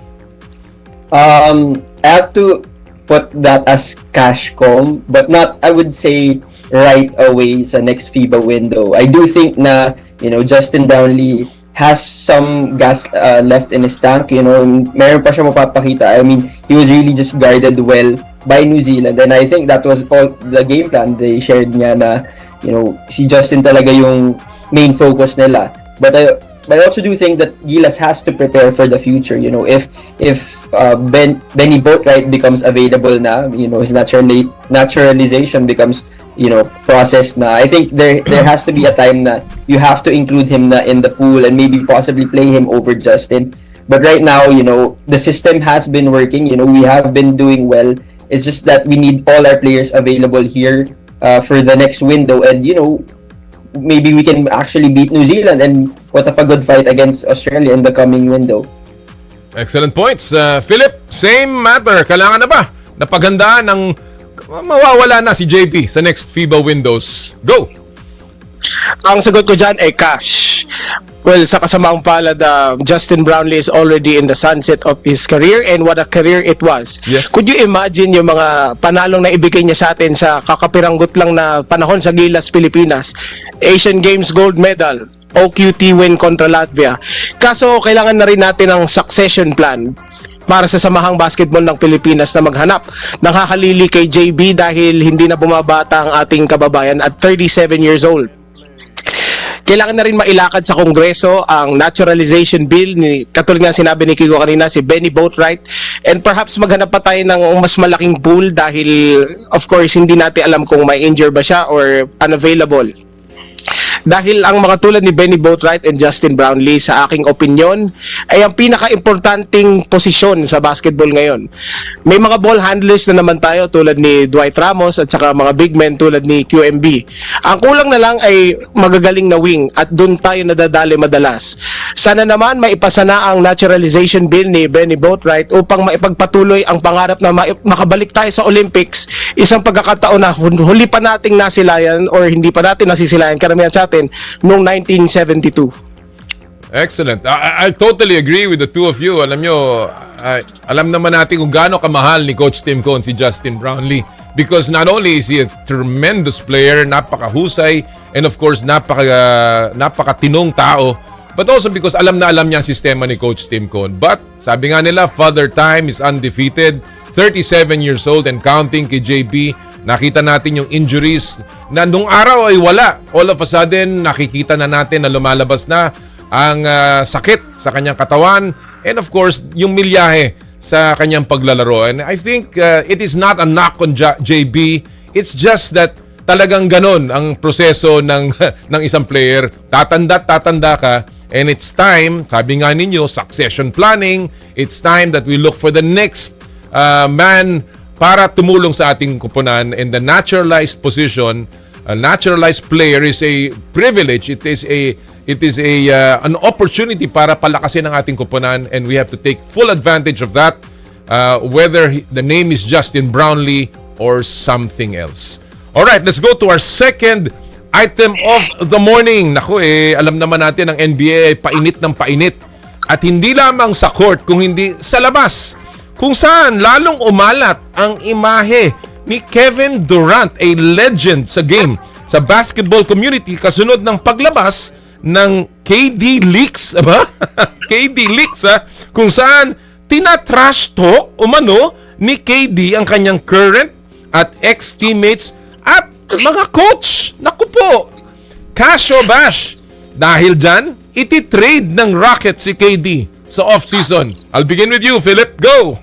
I have to put that as Cashcom, but not, I would say, right away sa next FIBA window. I do think na, Justin Brownlee has some gas left in his tank, meron pa siya mapapakita. I mean, he was really just guarded well by New Zealand, and I think that was all the game plan. They shared niya na, si Justin talaga yung main focus nila. But But I also do think that Gilas has to prepare for the future. You know, if Benny Boatwright becomes available na, you know, his naturalization becomes, you know, processed na, I think there has to be a time na you have to include him na in the pool and maybe possibly play him over Justin. But right now, you know, the system has been working. You know, we have been doing well. It's just that we need all our players available here for the next window, and you know, maybe we can actually beat New Zealand and put up a good fight against Australia in the coming window. Excellent points. Philip, same matter. Kailangan na ba napaghandaan ng mawawala na si JP sa next FIBA windows? Go! Ang sagot ko dyan ay cash. Well, sa kasamaang palad, Justin Brownlee is already in the sunset of his career, and what a career it was. Yes. Could you imagine yung mga panalong na ibigay niya sa atin sa kakapiranggot lang na panahon sa Gilas Pilipinas? Asian Games gold medal, OQT win kontra Latvia. Kaso kailangan na rin natin ng succession plan para sa samahang basketball ng Pilipinas na maghanap ng hahalili kay JB dahil hindi na bumabata ang ating kababayan at 37 years old. Kailangan na rin mailakad sa Kongreso ang naturalization bill ni, katulad nga sinabi ni Kiko kanina, si Benny Boatwright, and perhaps maghanap pa tayo ng mas malaking pool dahil of course hindi natin alam kung may injure ba siya or unavailable. Dahil ang mga tulad ni Benny Boatwright and Justin Brownlee, sa aking opinion, ay ang pinaka-importanting posisyon sa basketball ngayon. May mga ball handlers na naman tayo tulad ni Dwight Ramos at saka mga big men tulad ni QMB. Ang kulang na lang ay magagaling na wing at doon tayo nadadali madalas. Sana naman maipasa na ang naturalization bill ni Benny Boatwright upang maipagpatuloy ang pangarap na makabalik tayo sa Olympics. Isang pagkakataon na huli pa nating nasilayan or hindi pa natin nasisilayan karamihan sa atin noong 1972. Excellent. I totally agree with the two of you. Alam nyo, alam naman natin kung gaano kamahal ni Coach Tim Cone si Justin Brownlee, because not only is he a tremendous player, napakahusay, and of course napakatinong tao, but also because alam na alam niya ang sistema ni Coach Tim Cone. But sabi nga nila, Father Time is undefeated. 37 years old and counting kay JB. Nakita natin yung injuries na nung araw ay wala. All of a sudden, nakikita na natin na lumalabas na ang sakit sa kanyang katawan, and of course, yung milyahe sa kanyang paglalaro. And I think it is not a knock on JB. It's just that talagang ganon ang proseso ng isang player. Tatanda ka, and it's time, sabi nga ninyo, succession planning. It's time that we look for the next man para tumulong sa ating koponan, and the naturalized position, a naturalized player is a privilege. It is an opportunity para palakasin ang ating koponan, and we have to take full advantage of that, whether the name is Justin Brownlee or something else. All right, let's go to our second item of the morning. Naku, alam naman natin ang NBA ay painit ng painit, at hindi lamang sa court kung hindi sa labas, kung saan lalong umalat ang imahe ni Kevin Durant, a legend sa game, sa basketball community, kasunod ng paglabas ng KD leaks, aba? KD leaks, kung saan tinatrash talk umano ni KD ang kanyang current at ex-teammates at mga coach. Naku po, cash o bash. Dahil dyan, iti-trade ng Rockets si KD sa off-season. I'll begin with you, Philip. Go!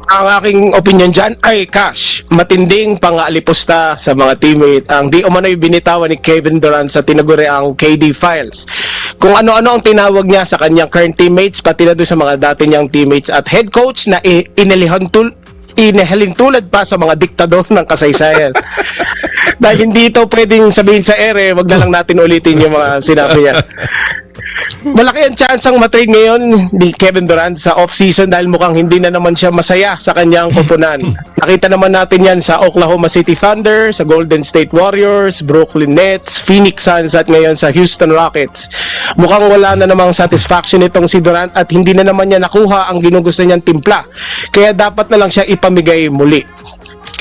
Ang aking opinion dyan ay cash. Matinding pang-aalipusta sa mga teammate ang di umano'y binitawan ni Kevin Durant sa tinaguriang KD files. Kung ano-ano ang tinawag niya sa kanyang current teammates, pati na doon sa mga dati niyang teammates at head coach na inihalin tulad pa sa mga diktador ng kasaysayan. Dahil hindi ito pwedeng sabihin sa ere, wag na lang natin ulitin yung mga sinabi niya. Malaki ang chance ang matrade ngayon ni Kevin Durant sa off-season dahil mukhang hindi na naman siya masaya sa kanyang koponan. Nakita naman natin yan sa Oklahoma City Thunder, sa Golden State Warriors, Brooklyn Nets, Phoenix Suns at ngayon sa Houston Rockets. Mukhang wala na namang satisfaction itong si Durant at hindi na naman niya nakuha ang ginugusto niyang timpla. Kaya dapat na lang siya ipamigay muli.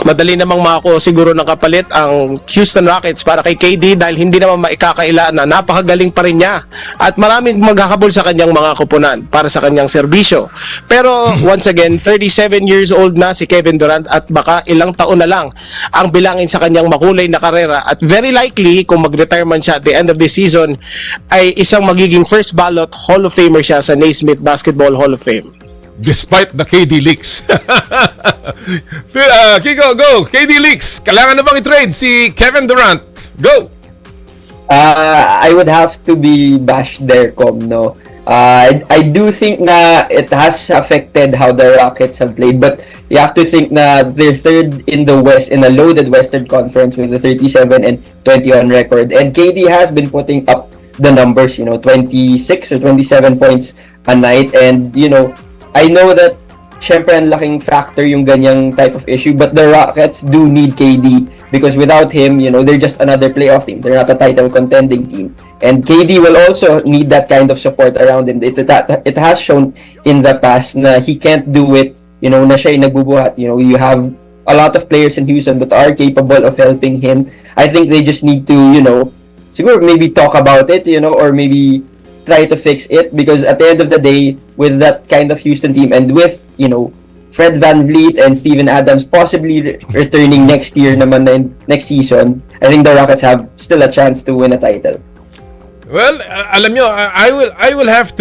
madali namang mako siguro ng kapalit ang Houston Rockets para kay KD dahil hindi naman maikakaila na napakagaling pa rin niya at maraming maghahabol sa kanyang mga kupunan para sa kanyang serbisyo. Pero once again, 37 years old na si Kevin Durant at baka ilang taon na lang ang bilangin sa kanyang makulay na karera at very likely kung mag-retirement siya at the end of the season ay isang magiging first ballot Hall of Famer siya sa Naismith Basketball Hall of Fame. Despite the KD leaks. Kiko, go! KD leaks. Kailangan na bang i-trade si Kevin Durant? Go! I would have to be bashed there, Com, no? I do think na it has affected how the Rockets have played, but you have to think na they're third in the West, in a loaded Western Conference with a 37 and 21 record. And KD has been putting up the numbers, 26 or 27 points a night. And, I know that syempre ang laking factor yung ganyang type of issue, but the Rockets do need KD because without him, they're just another playoff team. They're not a title contending team. And KD will also need that kind of support around him. It has shown in the past na he can't do it, na siya yung nagbubuhat. You have a lot of players in Houston that are capable of helping him. I think they just need to, siguro maybe talk about it, or maybe try to fix it, because at the end of the day, with that kind of Houston team and with, Fred VanVleet and Steven Adams possibly returning next year naman next season, I think the Rockets have still a chance to win a title. Well, alam nyo, I will have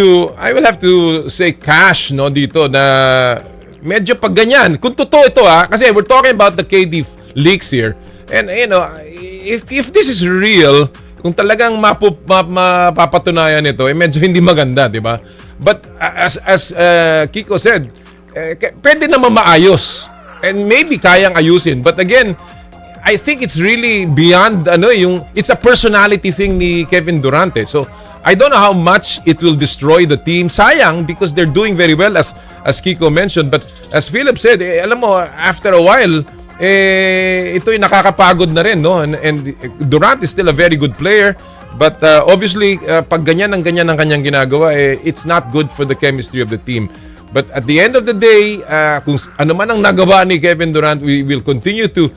to say cash dito na medyo pag ganyan. Kung totoo ito kasi we're talking about the KD leaks here. And if this is real, kung talagang mapapatunayan ito, medyo hindi maganda, di ba? But as Kiko said, pwede naman maayos. And maybe kayang ayusin. But again, I think it's really beyond, it's a personality thing ni Kevin Durant. So, I don't know how much it will destroy the team. Sayang, because they're doing very well, as Kiko mentioned. But as Philip said, alam mo, after a while, ito'y nakakapagod na rin, no? And Durant is still a very good player, but obviously pag ganyan ang kanyang ginagawa, it's not good for the chemistry of the team. But at the end of the day, kung ano man ang nagawa ni Kevin Durant, we will continue to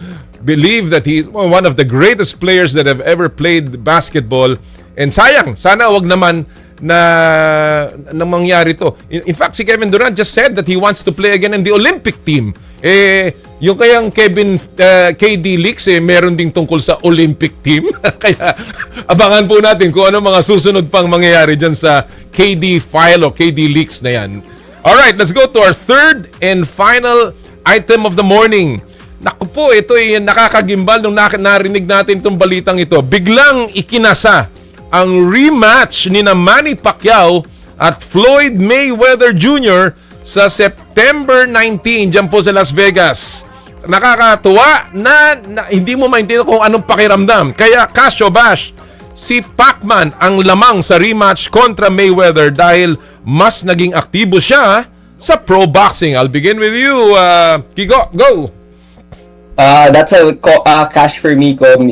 believe that he is one of the greatest players that have ever played basketball. And sayang, sana wag naman na mangyari to. In fact, si Kevin Durant just said that he wants to play again in the Olympic team. Yung kayang KD leaks, meron ding tungkol sa Olympic team. Kaya abangan po natin kung ano mga susunod pang mangyayari dyan sa KD file o KD leaks na yan. Alright, let's go to our third and final item of the morning. Naku po, ito ay nakakagimbal nung narinig natin itong balitang ito. Biglang ikinasa ang rematch ni Manny Pacquiao at Floyd Mayweather Jr. sa September 19 dyan po sa Las Vegas. Nakakatuwa na hindi mo maintindihan kung anong pakiramdam. Kaya Casio Bash, si Pacman ang lamang sa rematch kontra Mayweather dahil mas naging aktibo siya sa pro boxing. I'll begin with you, Kiko. Go! That's a cash for me, Com,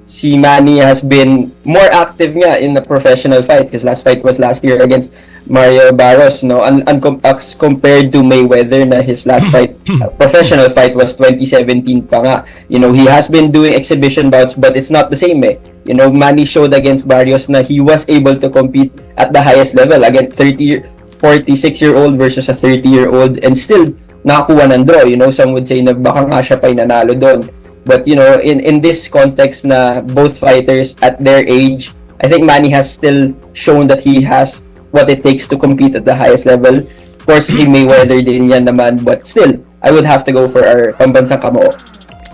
si Manny has been more active nga in the professional fight. His last fight was last year against Mario Barros, as compared to Mayweather na his last fight, professional fight was 2017 pa nga. He has been doing exhibition bouts, but it's not the same Manny showed against Barrios na he was able to compete at the highest level against 46-year-old versus a 30-year-old and still nakakuha ng draw. Some would say na baka nga siya pa nanalo doon. But in this context na both fighters at their age, I think Manny has still shown that he has what it takes to compete at the highest level. Of course, he Mayweather din yan naman, but still, I would have to go for our pambansang kamao.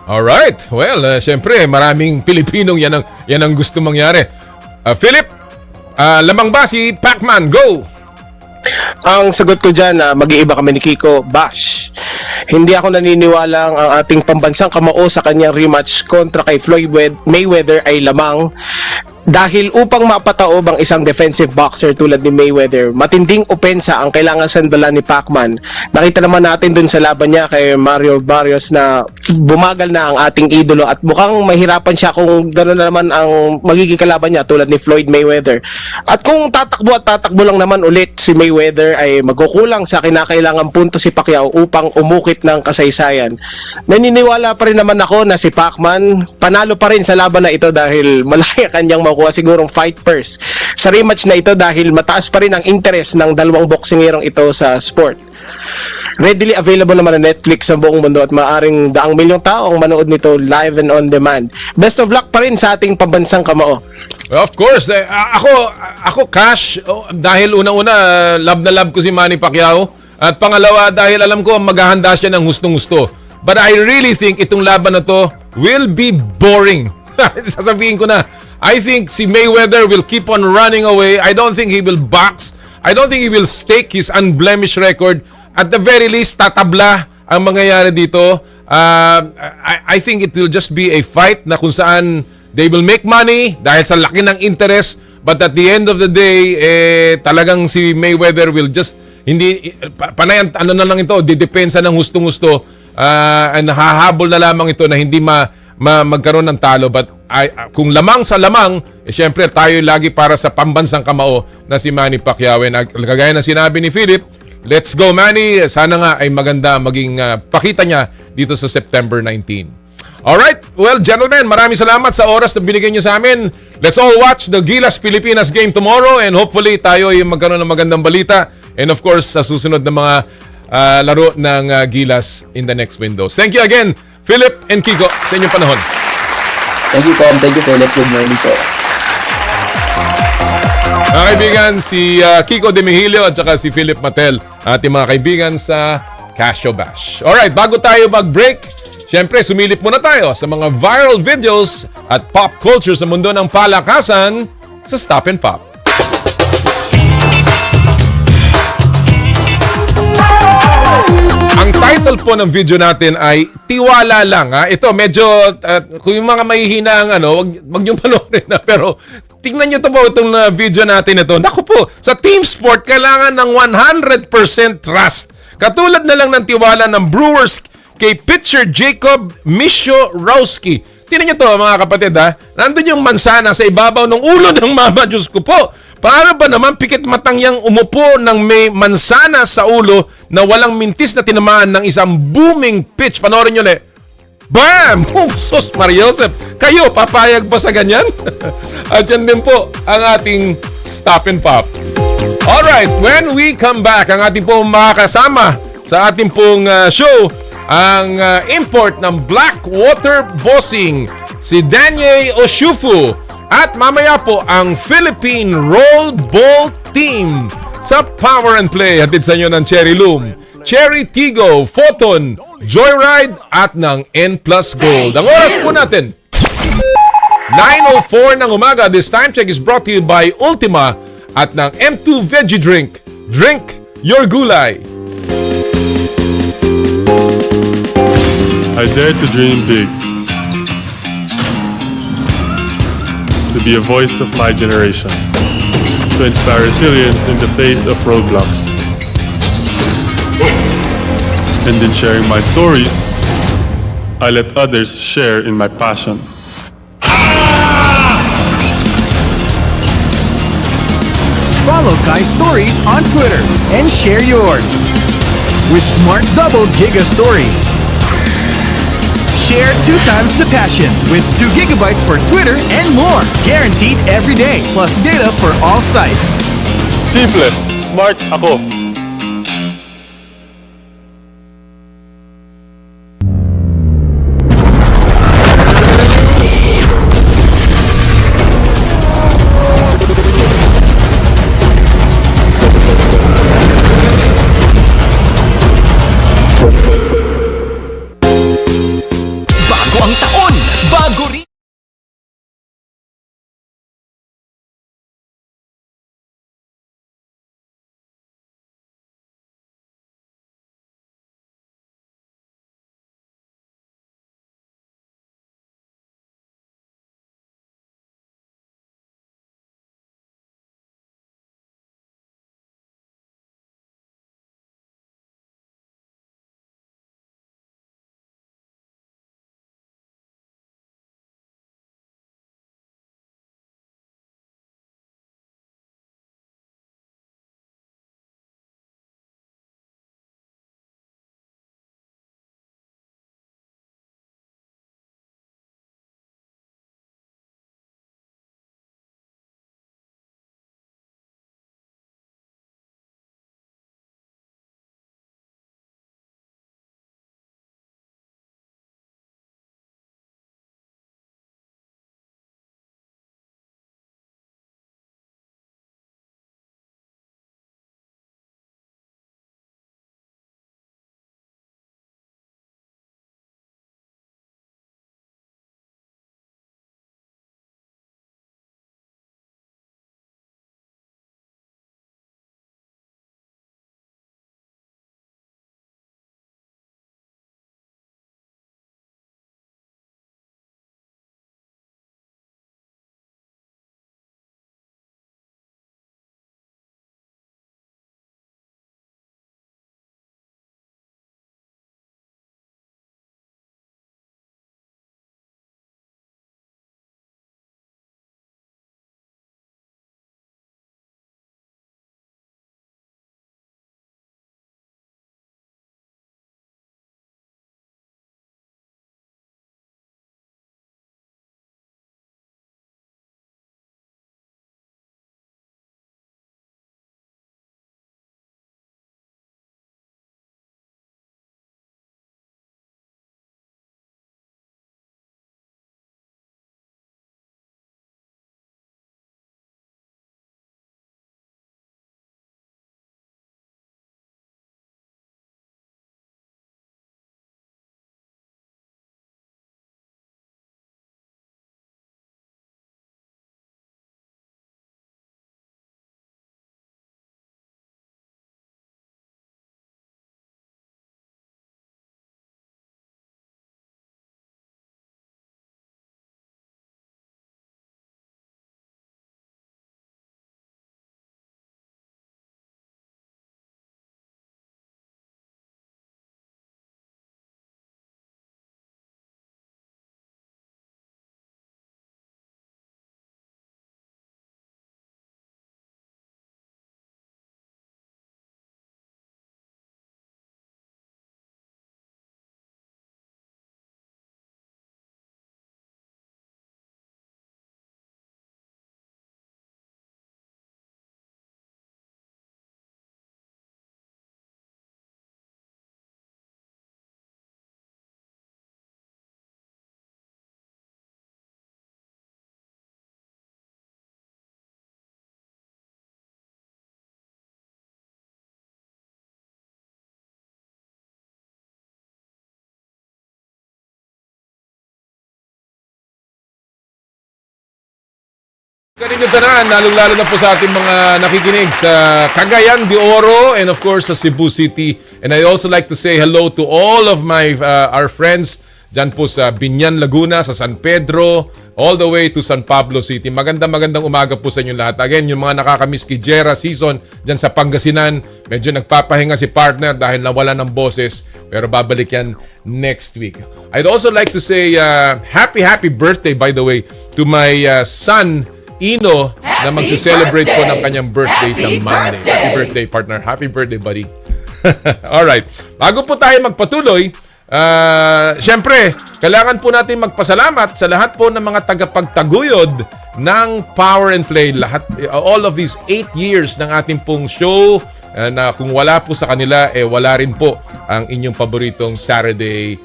Alright, well, syempre, maraming Pilipinong yan ang gusto mangyari. Philip, lamang ba si Pacman? Go! Ang sagot ko dyan, mag-iiba kami ni Kiko, Bash. Hindi ako naniniwala ang ating pambansang kamao sa kanyang rematch kontra kay Floyd Mayweather ay lamang dahil upang mapataob ang isang defensive boxer tulad ni Mayweather, matinding opensa ang kailangan sandalan ni Pacman. Nakita naman natin dun sa laban niya kay Mario Barrios na bumagal na ang ating idolo at mukhang mahirapan siya kung gano'n na naman ang magiging kalaban niya tulad ni Floyd Mayweather. At kung tatakbo lang naman ulit si Mayweather ay magkukulang sa kinakailangang punto si Pacquiao upang umukit ng kasaysayan. Naniniwala pa rin naman ako na si Pacman panalo pa rin sa laban na ito dahil malaki kanyang makuha sigurong fight purse sa rematch na ito dahil mataas pa rin ang interest ng dalawang boksingerong ito sa sport. Readily available naman na Netflix sa buong mundo at maaring daang milyong tao ang manood nito live and on demand. Best of luck pa rin sa ating pambansang kamao. Of course, ako Cash, dahil unang-una love na love ko si Manny Pacquiao at pangalawa dahil alam ko maghahanda siya ng gustong-gusto. But I really think itong laban na to will be boring. Sasabihin ko na, I think si Mayweather will keep on running away. I don't think he will box. I don't think he will stake his unblemished record. At the very least, tatabla ang mangyayari dito. I think it will just be a fight na kung saan they will make money dahil sa laki ng interest. But at the end of the day, talagang si Mayweather will just, hindi, panayan, ano na lang ito, didepensa ng gustong-gusto. Hahabol na lamang ito na hindi magkaroon ng talo. But kung lamang sa lamang, syempre tayo lagi para sa pambansang kamao na si Manny Pacquiao. Kagaya na sinabi ni Philip, let's go Manny. Sana nga ay maganda maging pakita niya dito sa September 19. Alright, well gentlemen, maraming salamat sa oras na binigay niyo sa amin. Let's all watch the Gilas Pilipinas game tomorrow and hopefully tayo ay magkaroon ng magandang balita. And of course, sa susunod na mga laro ng Gilas in the next windows. Thank you again, Philip and Kiko, sa inyong panahon. Thank you, Tom. Thank you, Philip. Good morning po. Mga kaibigan, si Kiko Demigillo at saka si Philip Matel, ating mga kaibigan sa Casio Bash. Alright, bago tayo mag-break, syempre sumilip muna tayo sa mga viral videos at pop culture sa mundo ng palakasan sa Stop and Pop. Ang title po ng video natin ay Tiwala Lang. Ito medyo kung yung mga mahihina ang wag niyo panoorin na, pero tingnan niyo po itong video natin ito. Naku po, sa team sport kailangan ng 100% trust. Katulad na lang ng tiwala ng Brewers kay pitcher Jacob Misiorowski. Tingnan niyo to mga kapatid Nandun yung mansana sa ibabaw ng ulo ng mama. Diyos ko po. Para ba naman pikit matang yang umupo ng may mansana sa ulo na walang mintis na tinamaan ng isang booming pitch? Panoorin nyo Bam! Sus, Mariosep. Kayo, papayag ba sa ganyan? At yan din po ang ating Stop and Pop. Alright, when we come back, ang ating pong makakasama sa ating pong show, ang import ng Blackwater Bossing, si Danye Ochefu. At mamaya po ang Philippine Rollball Team sa Power and Play. Hatid sa inyo ng Cherry Loom, Cherry Tigo, Photon, Joyride at ng N Plus Gold. Ang oras po natin 9:04 ng umaga. This time check is brought to you by Ultima at ng M2 Veggie Drink. Drink your gulay. I dare to dream big. To be a voice of my generation. To inspire resilience in the face of roadblocks. And in sharing my stories, I let others share in my passion. Follow Kai's stories on Twitter and share yours with Smart Double Giga Stories. Share 2 times the passion with 2 gigabytes for Twitter and more. Guaranteed every day, plus data for all sites. Simple, smart ako. Kanina tanan, lalong-lalo na po sa ating mga nakikinig sa Cagayan de Oro and of course sa Cebu City. And I also like to say hello to all of our friends dyan po sa Binyan, Laguna, sa San Pedro, all the way to San Pablo City. Magandang umaga po sa inyo lahat. Again, yung mga nakakamiss Kijera season dyan sa Pangasinan, medyo nagpapahinga si partner dahil nawala ng boses. Pero babalik yan next week. I'd also like to say happy birthday, by the way, to my son, Ino, na magse-celebrate po ng kanyang birthday sa Monday. Happy birthday, partner. Happy birthday, buddy. Alright. Bago po tayo magpatuloy, syempre, kailangan po natin magpasalamat sa lahat po ng mga tagapagtaguyod ng Power and Play. All of these 8 years ng ating pong show, na kung wala po sa kanila, wala rin po ang inyong paboritong Saturday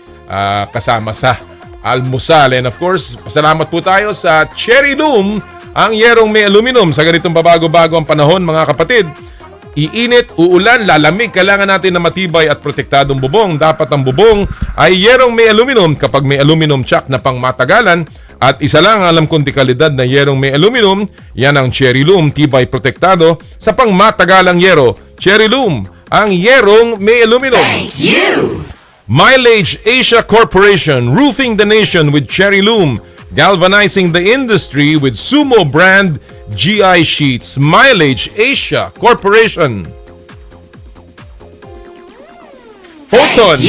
kasama sa almusal. And of course, pasalamat po tayo sa Cherry Loom, ang yerong may aluminum. Sa ganitong babago-bago ang panahon, mga kapatid, iinit, uulan, lalamig, kailangan natin na matibay at protektadong bubong. Dapat ang bubong ay yerong may aluminum kapag may aluminum chuck na pang matagalan. At isa lang ang alam kong dekalidad na yerong may aluminum, yan ang Cherry Loom, tibay protektado sa pang matagalang yero. Cherry Loom, ang yerong may aluminum. Thank you! Mileage Asia Corporation, roofing the nation with Cherry Loom, galvanizing the industry with Sumo brand GI sheets. Mileage Asia Corporation. Photon,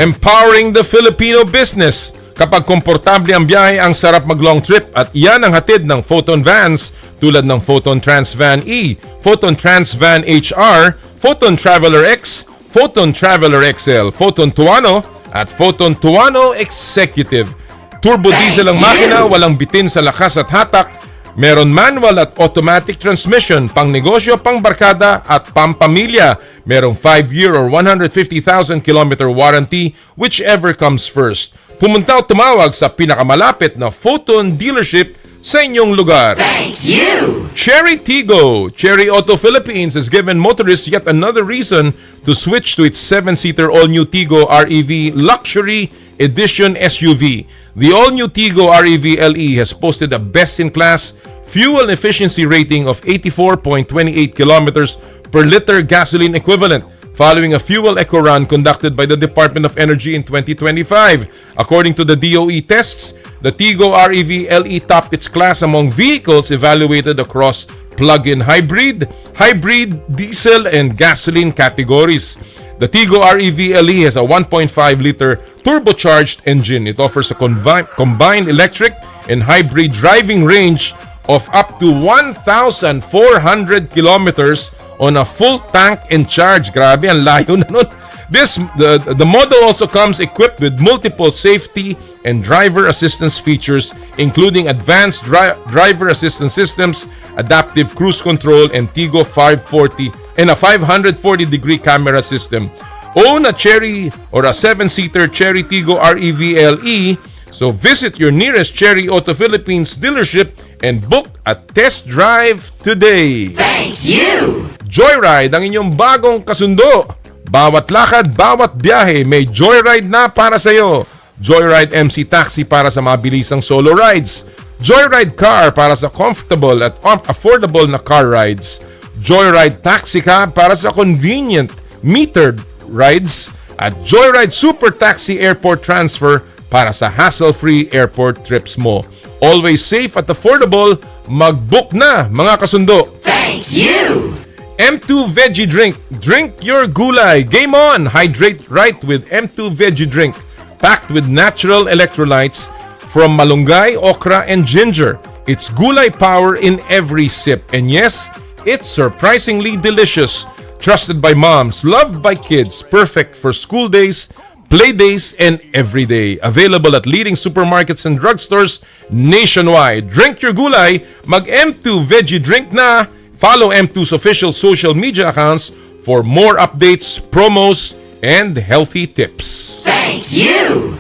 empowering the Filipino business. Kapag komportable ang biyahe, ang sarap mag-long trip at iyan ang hatid ng Photon Vans tulad ng Photon Trans Van E, Photon Trans Van HR, Photon Traveler X, Photon Traveler XL, Photon Tuano at Photon Tuano Executive. Turbo diesel ang makina, walang bitin sa lakas at hatak. Meron manual at automatic transmission, pang negosyo, pang barkada at pampamilya. Merong 5-year or 150,000 kilometer warranty, whichever comes first. Pumunta o tumawag sa pinakamalapit na Photon dealership sa inyong lugar. Thank you! Cherry Tigo, Cherry Auto Philippines has given motorists yet another reason to switch to its 7-seater all-new Tigo REV Luxury Edition SUV. The all-new Tigo REV LE has posted a best-in-class fuel efficiency rating of 84.28 kilometers per liter gasoline equivalent, following a fuel eco run conducted by the Department of Energy in 2025. According to the DOE tests, the Tigo REV LE topped its class among vehicles evaluated across plug-in hybrid, diesel, and gasoline categories. The Tigo REV LE has a 1.5-liter turbocharged engine. It offers a combined electric and hybrid driving range of up to 1,400 kilometers on a full tank and charge. Grabe, ang layo na nun. The model also comes equipped with multiple safety and driver assistance features, including advanced driver assistance systems, adaptive cruise control, and Tigo 540 and a 540-degree camera system. Own a Cherry or a 7-seater Cherry Tigo REV LE. So visit your nearest Cherry Auto Philippines dealership and book a test drive today. Thank you! Joyride, ang inyong bagong kasundo. Bawat lakad, bawat biyahe, may Joyride na para sa iyo. Joyride MC Taxi para sa mabilisang solo rides. Joyride Car para sa comfortable at affordable na car rides. Joyride Taxi Cab para sa convenient metered rides. At Joyride Super Taxi Airport Transfer para sa hassle-free airport trips mo. Always safe at affordable, mag-book na mga kasundo. Thank you! M2 Veggie Drink. Drink your gulay. Game on! Hydrate right with M2 Veggie Drink. Packed with natural electrolytes from malunggay, okra, and ginger. It's gulay power in every sip. And yes, it's surprisingly delicious. Trusted by moms, loved by kids, perfect for school days, play days, and every day. Available at leading supermarkets and drugstores nationwide. Drink your gulay. Mag M2 Veggie Drink na. Follow M2's official social media accounts for more updates, promos, and healthy tips. Thank you!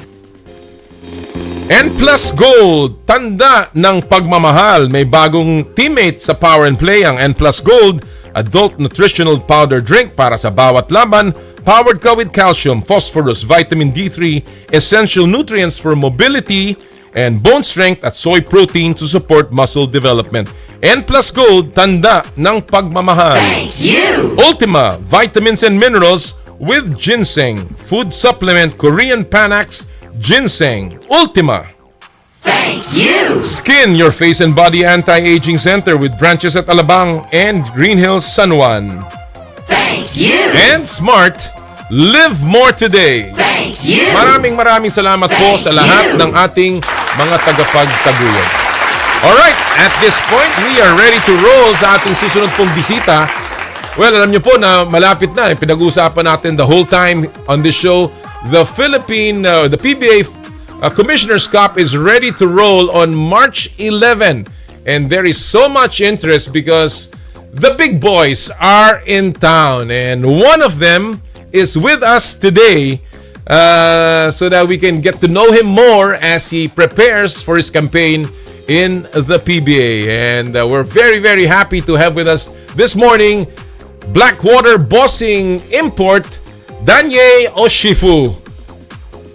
N Plus Gold, tanda ng pagmamahal. May bagong teammate sa Power and Play, ang N Plus Gold, adult nutritional powder drink para sa bawat laban. Powered ka with calcium, phosphorus, vitamin D3, essential nutrients for mobility, and bone strength at soy protein to support muscle development. N Plus Gold, tanda ng pagmamahal. Thank you! Ultima, vitamins and minerals with ginseng. Food supplement, Korean Panax, ginseng. Ultima. Thank you! Skin, your face and body anti-aging center with branches at Alabang and Green Hills, San Juan. Thank you! And Smart, live more today. Thank you! Maraming salamat po sa lahat ng ating mga tagapagtaguyod. Alright, at this point, we are ready to roll sa ating susunod pong bisita. Well, alam niyo po na malapit na. Pinag-uusapan natin the whole time on this show. The PBA Commissioner's Cup is ready to roll on March 11. And there is so much interest because the big boys are in town. And one of them is with us today so that we can get to know him more as he prepares for his campaign in the PBA. And we're very happy to have with us this morning Blackwater bossing import Danye Ochefu.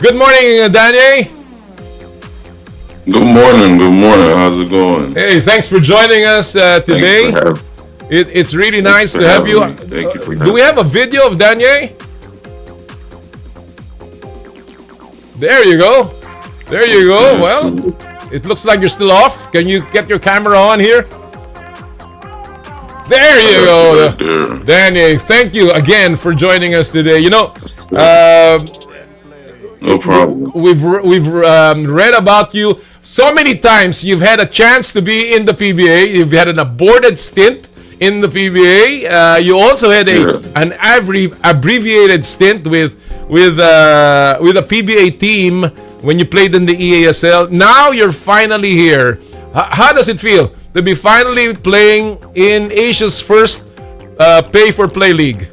Good morning, Danye. Good morning. How's it going? Hey, thanks for joining us today. It's really nice to have you. Thank you for Do we have a video of Danye? There you go. Well, it looks like you're still off. Can you get your camera on here? There you go. Danye, thank you again for joining us today. You know, no problem. We've read about you so many times. You've had a chance to be in the PBA. You've had an aborted stint in the PBA. You also had an abbreviated stint with a PBA team when you played in the EASL. Now you're finally here. How does it feel to be finally playing in Asia's first pay-for-play league?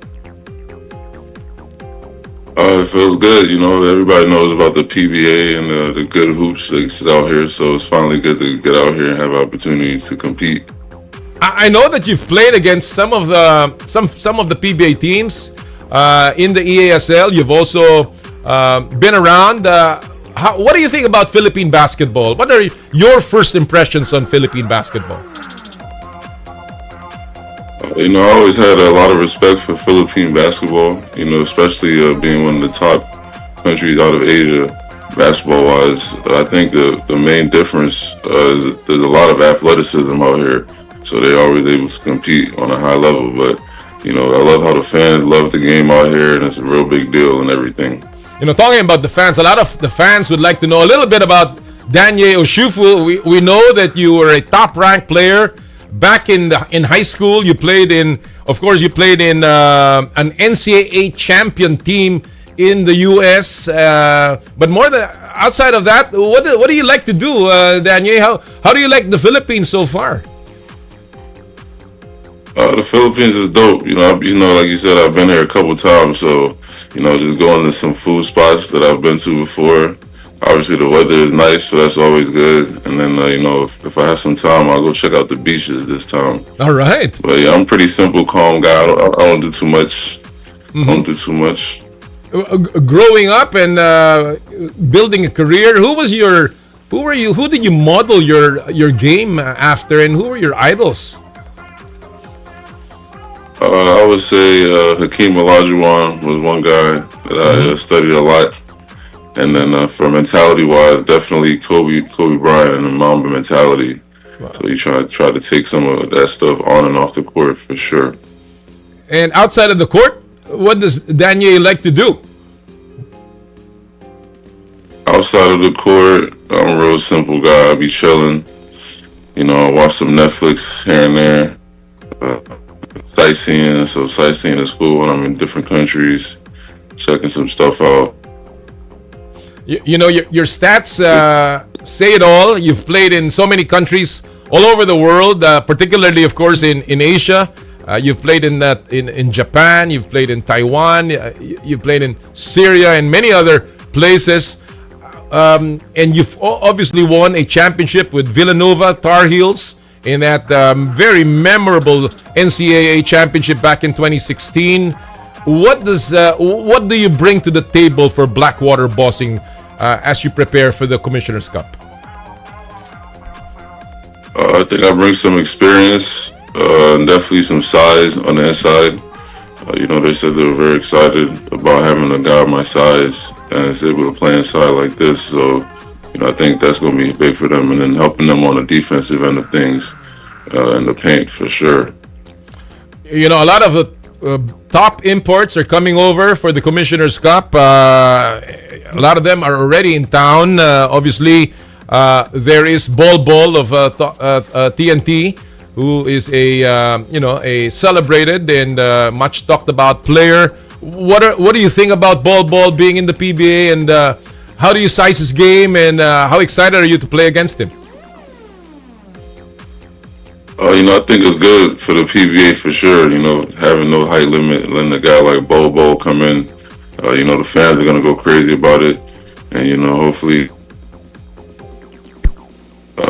It feels good. You know, everybody knows about the PBA and the good hoops that's out here. So it's finally good to get out here and have opportunities to compete. I know that you've played against some of the PBA teams in the EASL. You've also been around. What do you think about Philippine basketball? What are your first impressions on Philippine basketball? You know, I always had a lot of respect for Philippine basketball, you know, especially being one of the top countries out of Asia, basketball-wise. I think the main difference is that there's a lot of athleticism out here, so they're always able to compete on a high level. But, you know, I love how the fans love the game out here, and it's a real big deal and everything. You know, talking about the fans, a lot of the fans would like to know a little bit about Danye Ochefu. We know that you were a top-ranked player back in high school. You played in an NCAA champion team in the US. But more than outside of that, what do you like to do, Danye? How do you like the Philippines so far? The Philippines is dope. You know, like you said, I've been here a couple times, so you know, just going to some food spots that I've been to before. Obviously, the weather is nice, so that's always good. And then, you know, if I have some time, I'll go check out the beaches this time. All right. But yeah, I'm a pretty simple, calm guy. I don't do too much. Don't do too much. Growing up and building a career, who did you model your game after, and who were your idols? I would say Hakeem Olajuwon was one guy that I studied a lot. And then for mentality-wise, definitely Kobe Bryant and the Mamba mentality. Wow. So you try to take some of that stuff on and off the court for sure. And outside of the court, what does Danye like to do? Outside of the court, I'm a real simple guy. I be chilling. You know, I watch some Netflix here and there. Sightseeing. So sightseeing is cool when I'm in different countries, checking some stuff out. You know, your stats say it all. You've played in so many countries all over the world, particularly, of course, in Asia. You've played in Japan. You've played in Taiwan. You've played in Syria and many other places. And you've obviously won a championship with Villanova Tar Heels in that very memorable NCAA championship back in 2016. What do you bring to the table for Blackwater bossing as you prepare for the Commissioner's Cup? I think I bring some experience, and definitely some size on the inside. They said they were very excited about having a guy my size and is able to play inside like this. So, I think that's going to be big for them, and then helping them on the defensive end of things in the paint for sure. A lot of top imports are coming over for the Commissioner's Cup. A lot of them are already in town. Obviously, there is Bol of TNT, who is a celebrated and much talked about player. What do you think about Bol being in the PBA, and how do you size his game, and how excited are you to play against him? I think it's good for the PBA for sure. Having no height limit, letting a guy like Bol come in. The fans are gonna go crazy about it, and hopefully.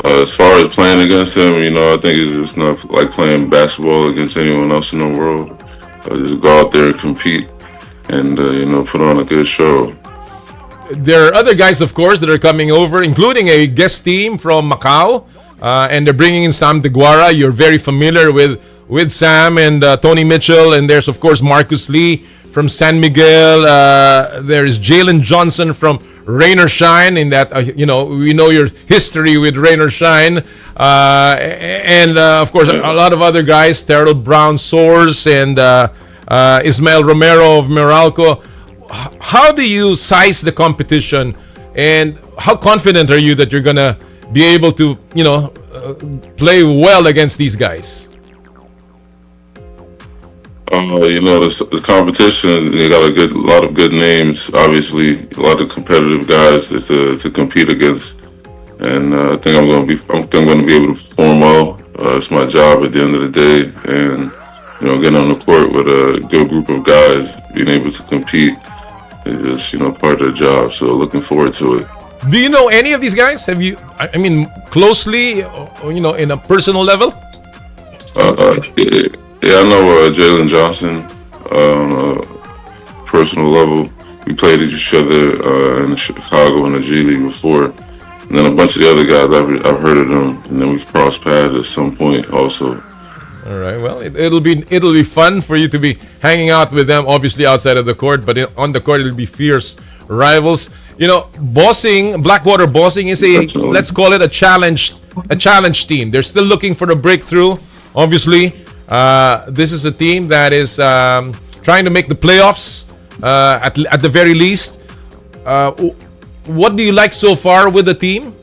As far as playing against him, I think it's not like playing basketball against anyone else in the world. Just go out there and compete, and put on a good show. There are other guys, of course, that are coming over, including a guest team from Macau, and they're bringing in Sam Deguara. You're very familiar with Sam and Tony Mitchell, and there's of course Marcus Lee from San Miguel. There's Jalen Johnson from Rain or Shine. In that, we know your history with Rain or Shine, and of course a lot of other guys, Terrell Brown Soares and Ismael Romero of Meralco. How do you size the competition, and how confident are you that you're gonna be able to, play well against these guys? The competition, they got a lot of good names. Obviously, a lot of competitive guys to compete against, and I think I'm going to be able to perform well. It's my job at the end of the day, and getting on the court with a good group of guys, being able to compete is just part of the job. So looking forward to it. Do you know any of these guys? Have you, closely, in a personal level? Yeah, I know Jalen Johnson on a personal level. We played each other in Chicago in the G League before. And then a bunch of the other guys, I've heard of them. And then we've crossed paths at some point also. All right. Well, it'll be fun for you to be hanging out with them, obviously outside of the court. But on the court, it'll be fierce rivals. Blackwater Bossing is let's call it a challenge team. They're still looking for the breakthrough, obviously. This is a team that is trying to make the playoffs at the very least. What do you like so far with the team?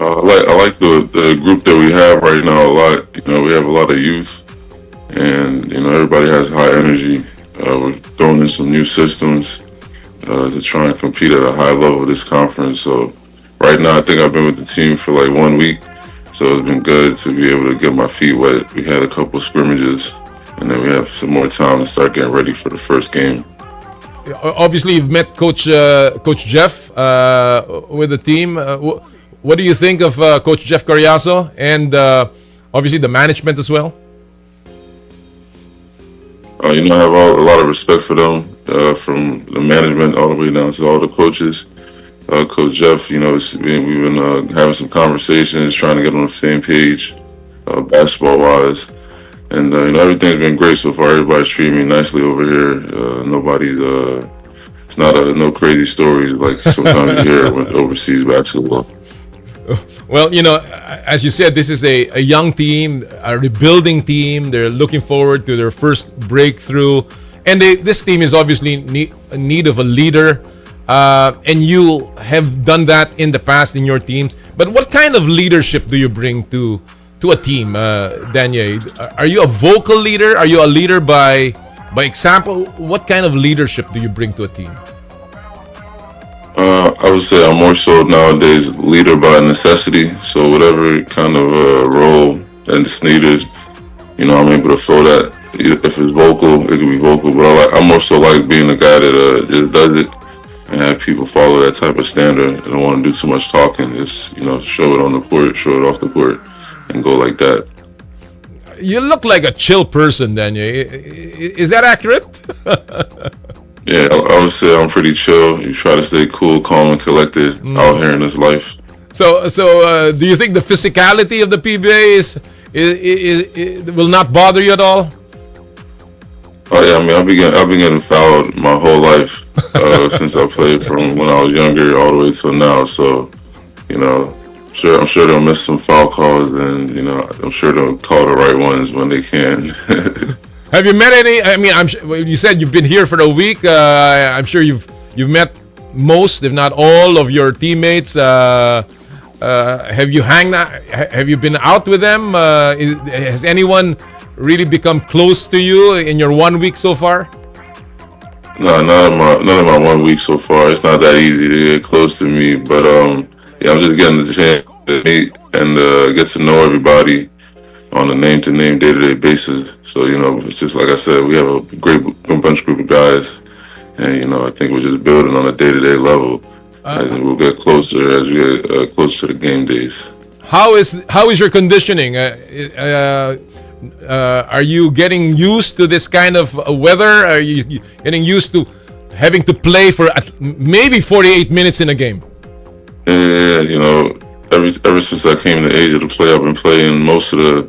I like the group that we have right now a lot. We have a lot of youth, and everybody has high energy. We're throwing in some new systems to try and compete at a high level this conference. So right now, I think I've been with the team for like 1 week. So it's been good to be able to get my feet wet. We had a couple scrimmages, and then we have some more time to start getting ready for the first game. Obviously, you've met Coach Jeff with the team. What do you think of Coach Jeff Carriazo and obviously the management as well? I have a lot of respect for them, from the management all the way down to all the coaches. Coach Jeff, we've been having some conversations, trying to get on the same page, basketball-wise. And, everything's been great so far. Everybody's treating me nicely over here. It's not no crazy stories like sometimes you hear with overseas basketball. Well, as you said, this is a young team, a rebuilding team. They're looking forward to their first breakthrough. And this team is obviously in need of a leader. And you have done that in the past in your teams. But what kind of leadership do you bring to a team, Danye? Are you a vocal leader? Are you a leader by example? What kind of leadership do you bring to a team? I would say I'm more so nowadays leader by necessity. So whatever kind of role that's needed, I'm able to fill that. If it's vocal, it can be vocal. But I more so like being the guy that just does it and have people follow that type of standard. I don't want to do too much talking. Just show it on the court, show it off the court, and go like that. You look like a chill person, Danye. Is that accurate? Yeah, I would say I'm pretty chill. You try to stay cool, calm, and collected out here in this life. So do you think the physicality of the PBA will not bother you at all? Oh yeah, I mean I've been getting fouled my whole life since I played from when I was younger all the way till now. So, you know, I'm sure they'll miss some foul calls, and you know I'm sure they'll call the right ones when they can. Have you met any? I mean, you said you've been here for a week. I'm sure you've met most, if not all, of your teammates. Have you Have you been out with them? Has anyone really become close to you in your 1 week so far? No, none of my 1 week so far. It's not that easy to get close to me, but yeah, I'm just getting the chance to meet and get to know everybody on a name-to-name, day-to-day basis. So, you know, it's just like I said, we have a bunch of guys, and you know, I think we're just building on a day-to-day level, and we'll get closer as we get closer to the game days. How is your conditioning? Are you getting used to this kind of weather? Are you getting used to having to play for maybe 48 minutes in a game? Yeah, you know, ever since I came to Asia to play, I've been playing most of the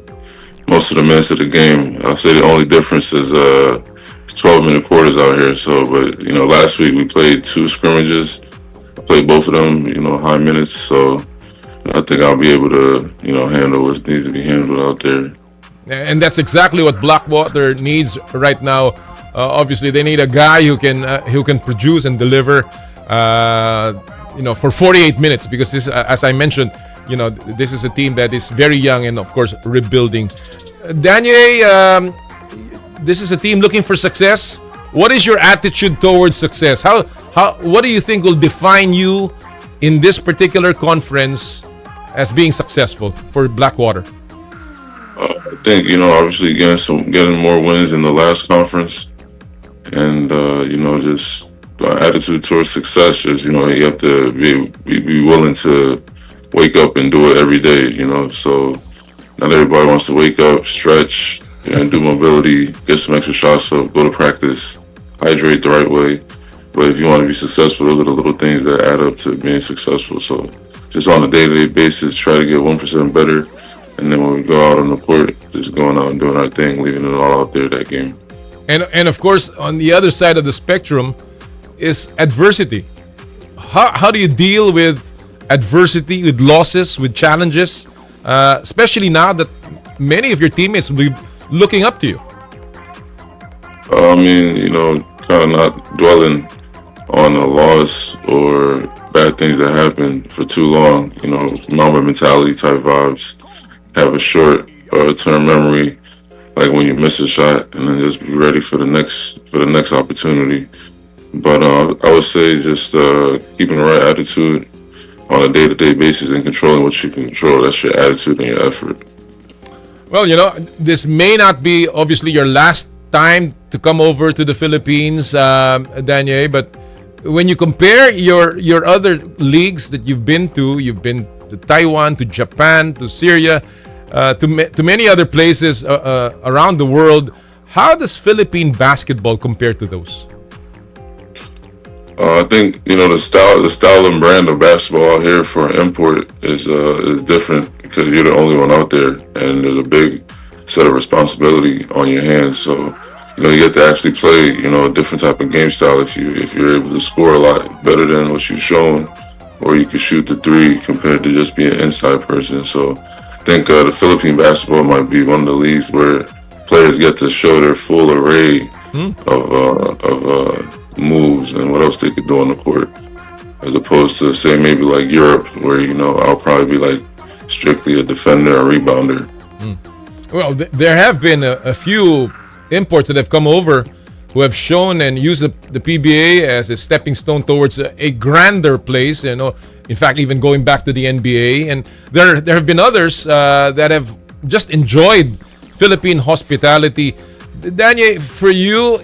minutes of the game. I'll say the only difference is it's 12-minute quarters out here. So, but you know, last week we played 2 scrimmages. I played both of them, you know, high minutes. So I think I'll be able to, you know, handle what needs to be handled out there. And that's exactly what Blackwater needs right now. Obviously, they need a guy who can produce and deliver, you know, for 48 minutes. Because this, as I mentioned, you know, this is a team that is very young and, of course, rebuilding. Daniel, this is a team looking for success. What is your attitude towards success? What do you think will define you in this particular conference as being successful for Blackwater? I think, you know, obviously getting more wins in the last conference, and you know, just attitude towards success. Just, you know, you have to be willing to wake up and do it every day. You know, so not everybody wants to wake up, stretch, and do mobility, get some extra shots up, go to practice, hydrate the right way. But if you want to be successful, those are the little things that add up to being successful. So just on a day-to-day basis, try to get 1% better. And then when we go out on the court, just going out and doing our thing, leaving it all out there that game. And of course, on the other side of the spectrum is adversity. How do you deal with adversity, with losses, with challenges, especially now that many of your teammates will be looking up to you? I mean, you know, kind of not dwelling on a loss or bad things that happen for too long. You know, Mamba mentality type vibes. Have a short term memory, like when you miss a shot, and then just be ready for the next opportunity. But I would say just keeping the right attitude on a day-to-day basis and controlling what you can control. That's your attitude and your effort. Well, you know, this may not be obviously your last time to come over to the Philippines, Daniel, but when you compare your other leagues that you've been to Taiwan, to Japan, to Syria, to many other places around the world. How does Philippine basketball compare to those? I think, you know, the style and brand of basketball out here for import is different because you're the only one out there, and there's a big set of responsibility on your hands. So, you know, you get to actually play, you know, a different type of game style if you're able to score a lot better than what you've shown, or you can shoot the three compared to just being an inside person. So I think the Philippine basketball might be one of the leagues where players get to show their full array of moves and what else they could do on the court, as opposed to, say, maybe like Europe, where, you know, I'll probably be like strictly a defender or rebounder. Well, there have been a few imports that have come over who have shown and used the PBA as a stepping stone towards a grander place, you know, in fact, even going back to the NBA. And there have been others that have just enjoyed Philippine hospitality. Daniel, for you,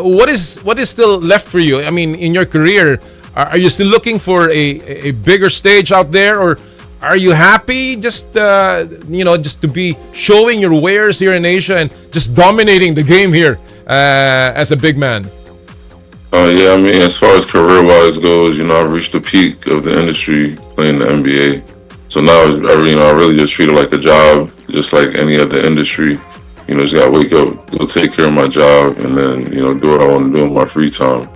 what is still left for you? I mean, in your career, are you still looking for a bigger stage out there, or are you happy just just to be showing your wares here in Asia and just dominating the game here as a big man? Yeah, I mean, as far as career-wise goes, I've reached the peak of the industry playing the NBA. So now, I really just treat it like a job, just like any other industry. Just gotta wake up, go take care of my job, and then, do what I want to do in my free time.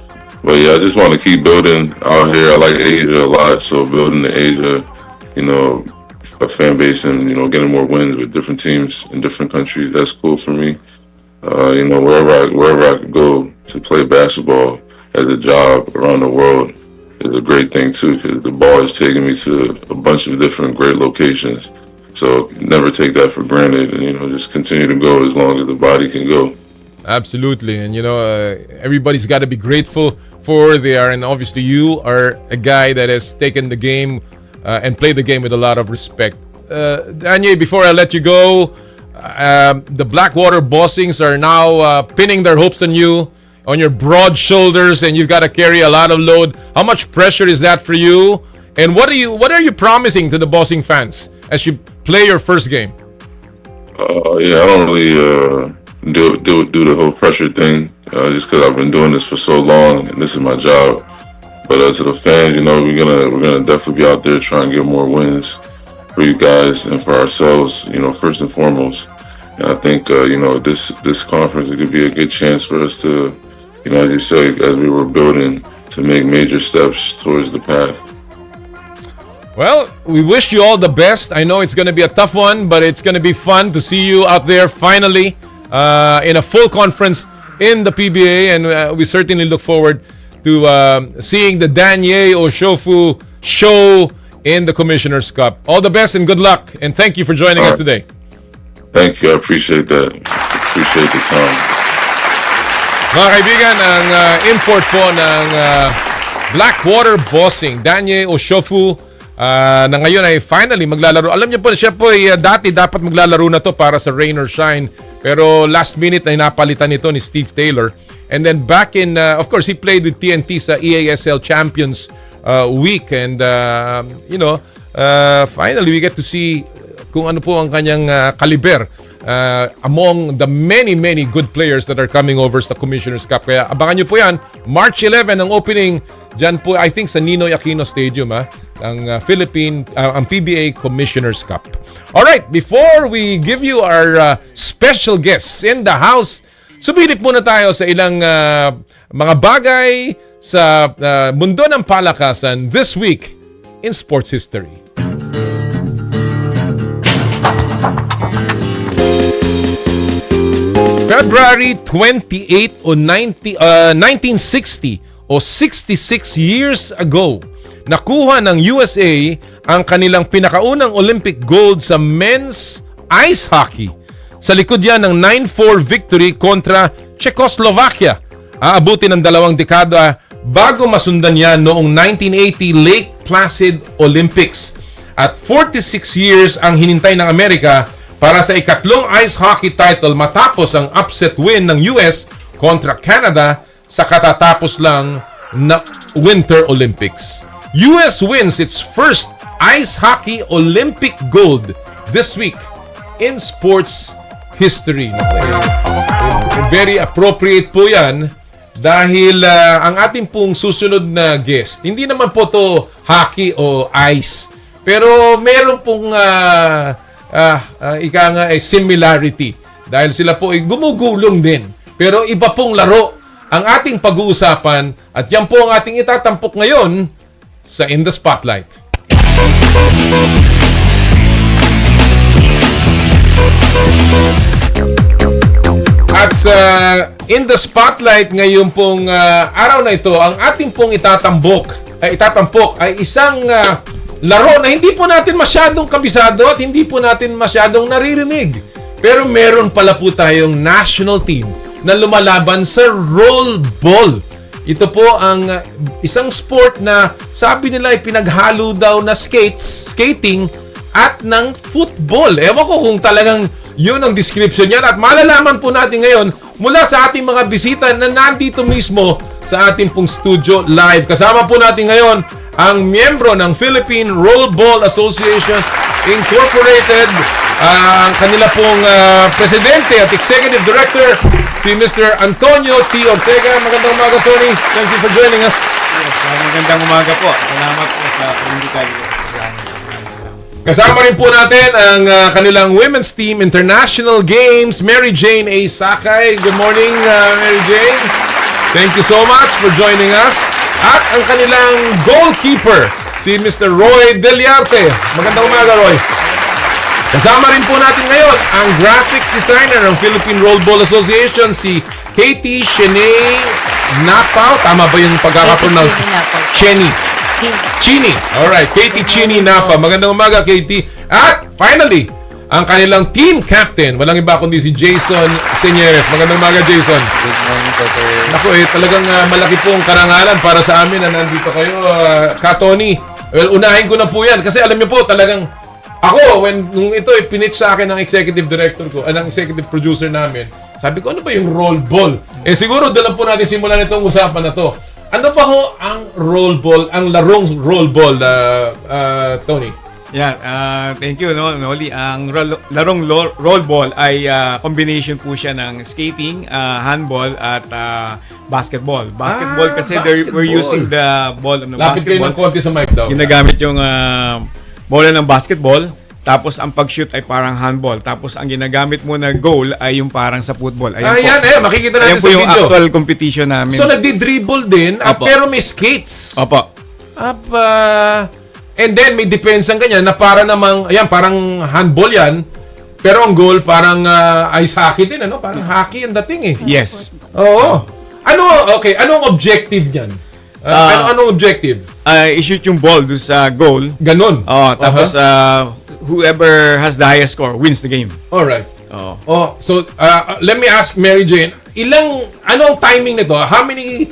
But yeah, I just want to keep building out here. I like Asia a lot, so building the Asia, a fan base and, getting more wins with different teams in different countries, that's cool for me. Wherever I could go to play basketball as a job around the world is a great thing too, because the ball is taking me to a bunch of different great locations. So never take that for granted, and just continue to go as long as the body can go. Absolutely, and everybody's got to be grateful for where they are, and obviously you are a guy that has taken the game and played the game with a lot of respect. Danye, before I let you go, the Blackwater Bossings are now pinning their hopes on you, on your broad shoulders, and you've got to carry a lot of load. How much pressure is that for you? And what are you promising to the Bossing fans as you play your first game? Yeah, I don't really do the whole pressure thing, just because I've been doing this for so long and this is my job. But to the fans, we're gonna definitely be out there trying to get more wins for you guys and for ourselves, first and foremost. And I think this conference, it could be a good chance for us to, as you say, as we were building, to make major steps towards the path. Well, we wish you all the best. I know it's going to be a tough one, but it's going to be fun to see you out there finally in a full conference in the PBA, and we certainly look forward to seeing the Danye Ochefu show in the Commissioner's Cup. All the best and good luck, and thank you for joining us today. Thank you. I appreciate that. Appreciate the time. Mga kaibigan, ang import po ng Blackwater Bossing, Danye Ochefu, na ngayon ay finally maglalaro. Alam niyo po, siya po ay dati dapat maglalaro na to para sa Rain or Shine. Pero last minute ay napalitan nito ni Steve Taylor. And then back in, of course, he played with TNT sa EASL Champions Week. And, finally we get to see kung ano po ang kanyang kaliber among the many good players that are coming over sa Commissioner's Cup. Kaya abangan nyo po yan. March 11 ang opening dyan po, I think, sa Ninoy Aquino Stadium, ang ang PBA Commissioner's Cup. Alright, before we give you our special guests in the house, subilit muna tayo sa ilang mga bagay sa mundo ng palakasan this week in sports history. February 28 o 1960 o 66 years ago, nakuha ng USA ang kanilang pinakaunang Olympic gold sa men's ice hockey. Sa likod yan ng 9-4 victory kontra Czechoslovakia. Aabutin ng 2 dekada bago masundan yan noong 1980 Lake Placid Olympics. At 46 years ang hinintay ng Amerika para sa ikatlong ice hockey title matapos ang upset win ng US kontra Canada sa katatapos lang na Winter Olympics. US wins its first ice hockey Olympic gold this week in sports history. Very appropriate po yan dahil ang ating pong susunod na guest, hindi naman po to hockey o ice, pero meron pong ika nga ay similarity dahil sila po ay gumugulong din, pero iba pong laro ang ating pag-uusapan at yan po ang ating itatampok ngayon sa In the Spotlight. At sa In the Spotlight ngayon pong araw na ito, ang ating pong itatampok ay isang laro na hindi po natin masyadong kabisado at hindi po natin masyadong naririnig. Pero meron pala po tayong national team na lumalaban sa roll ball. Ito po ang isang sport na sabi nila ay pinaghalo daw na skating at ng football. Ewan ko kung talagang yun ang description niyan. At malalaman po natin ngayon mula sa ating mga bisita na nandito mismo sa ating pong studio live. Kasama po natin ngayon ang miyembro ng Philippine Rollball Association Incorporated, ang kanila pong presidente at executive director, si Mr. Antonio T. Ortega. Magandang umaga, Tony. Thank you for joining us. Yes, magandang umaga po. Salamat po sa pag-imbita niyo sa programa. Kasama rin po natin ang kanilang women's team International Games, Mary Jane A. Sakay. Good morning, Mary Jane. Thank you so much for joining us. At ang kanilang goalkeeper, si Mr. Roy Deliarte. Magandang umaga, Roy. Kasama rin po natin ngayon ang graphics designer ng Philippine Rollball Association, si Katie Cheney Napao. Tama ba yung pagkakapronounce? Chini. Alright, Katie Chini Napa. Magandang umaga, Katie. At finally, ang kanilang team captain, walang iba kundi si Jason Señeres. Magandang umaga, Jason. Good morning po, sir. Naku, talagang malaki pong karangalan para sa amin na nandito kayo, Tony. Well, unahin ko na po yan kasi alam niyo po talagang ako, nung ito pinitch sa akin ng executive director ko, ng executive producer namin, sabi ko, ano ba yung roll ball? Siguro doon lang po natin simulan itong usapan na to. Ano ba ho ang roll ball, ang larong roll ball, Tony? Yan, thank you, Noli. Ang larong roll ball ay combination po siya ng skating, handball, at basketball. Basketball kasi we're using the ball ng Lapit kayo basketball. ng konti sa mic daw. Ginagamit yung bola ng basketball. Tapos ang pag-shoot ay parang handball. Tapos ang ginagamit mo na goal ay yung parang sa football. Yan, makikita natin ayan sa po yung video. actual competition namin. So nagdi-dribble din, pero may skates. Opo. And then may depensa ganyan na para namang, ayan, parang handball yan. Pero ang goal parang ice hockey din, ano? Parang hockey ang dating eh. Yes. Oo. Anong objective niyan? Anong objective? I-shoot yung ball dun sa goal. Ganon. Tapos whoever has the highest score wins the game. Alright. So let me ask Mary Jane, anong timing nito? How many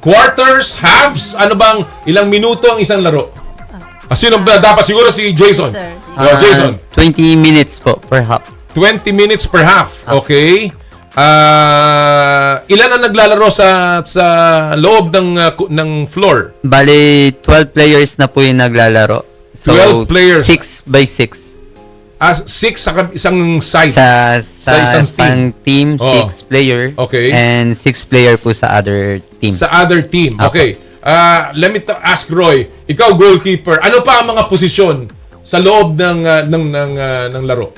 quarters, halves? Ano bang ilang minuto ang isang laro? Sino ba dapat siguro si Jason? Jason. 20 minutes po per half. 20 minutes per half. Okay. Ilan ang naglalaro sa loob ng floor? Bale, 12 players na po yung naglalaro. So, 12 players. 6 by 6. 6 sa isang side. Sa isang team, 6 player. Okay. And 6 player po sa other team. Sa other team. Okay. Let me ask Roy. Ikaw, goalkeeper. Ano pa ang mga posisyon sa loob ng laro?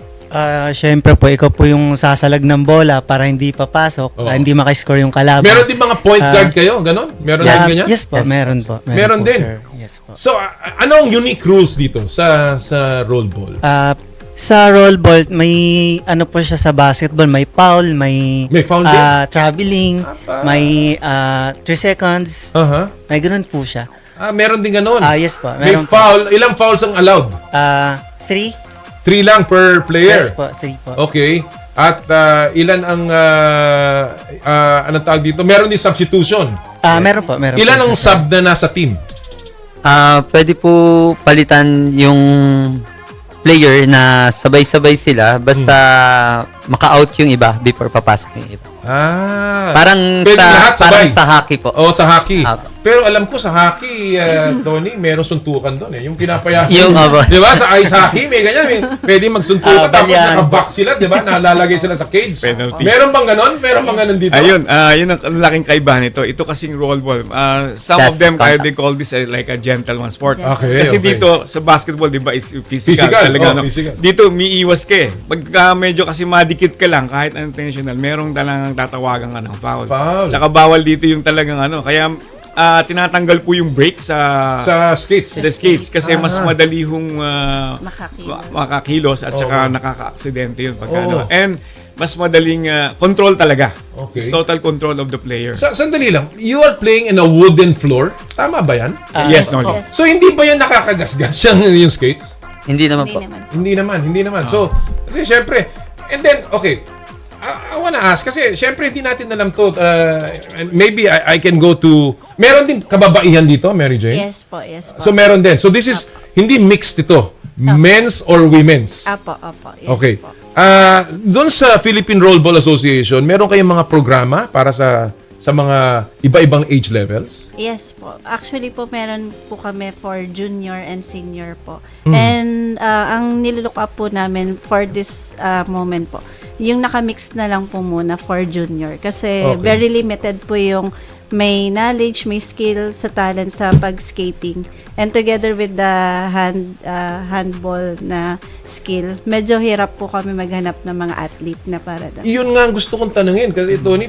Siyempre po, ikaw po yung sasalag ng bola para hindi papasok, hindi makascore yung kalaban. Meron din mga point guard kayo? Ganon? Meron din ganyan? Yes po, meron po. Meron po, din? sir. Yes po. So, anong unique rules dito sa roll ball? Sa roll ball, may ano po siya sa basketball, may foul, may foul din? traveling, may 3 seconds. May ganun po siya. Meron din ganon? Yes po. May foul. Ilang fouls ang allowed? 3. 3 lang per player? Yes po, 3 po. Okay. At ilan ang anong tawag dito? Meron din substitution? Meron po. Ilan ang sub na nasa team? Pwede po palitan yung player na sabay-sabay sila basta maka-out yung iba before papasok yung iba. Parang sa hockey po. Sa hockey. Pero alam ko sa hockey, Tony, meron suntukan doon eh. Yung pinapayaan. Di ba? Sa ice hockey, may ganyan. Pwede magsuntukan tapos naka-box sila, di ba? Nalalagay sila sa cage. Penalty. Meron bang ganon? Meron bang ganon dito? Ayun, yun ang laking kaibahan nito. Ito kasing roll ball. Some of them, they call this like a gentleman sport. Kasi dito, sa basketball, di ba, is physical. Talaga, physical. Dito, umiiwas ka eh. Pagka medyo kasi madikit ka lang, kahit intentional, merong talagang tatawagan ka ng foul. Tsaka bawal dito yung talagang kaya tinatanggal po yung brake sa skates. Sa skates kasi mas madali hong makakilos at saka nakaka-aksidente yun pagka and mas madaling control talaga. Okay. It's total control of the player. Sandali lang. You are playing in a wooden floor? Tama ba yan? Yes, no. So hindi ba yan nakakagasgas yung skates? Hindi naman po. Hindi naman. So, kasi syempre, and then, okay, I wanna ask, kasi syempre hindi natin alam to, maybe I can go to, meron din kababaihan dito, Mary Jane? Yes po. So meron din. So this is, hindi mixed ito. Men's or women's? Apo. Yes, okay. po. Doon sa Philippine Rollball Association, meron kayong mga programa para sa sa mga iba-ibang age levels? Yes po. Actually po, meron po kami for junior and senior po. Mm. And ang nilook up po namin for this moment po, yung nakamix na lang po muna for junior. Kasi Okay. very limited po yung may knowledge, may skill sa talent sa pag-skating. And together with the handball na skill, medyo hirap po kami maghanap ng mga athlete na para doon. Iyon nga ang gusto kong tanungin. Kasi Tony,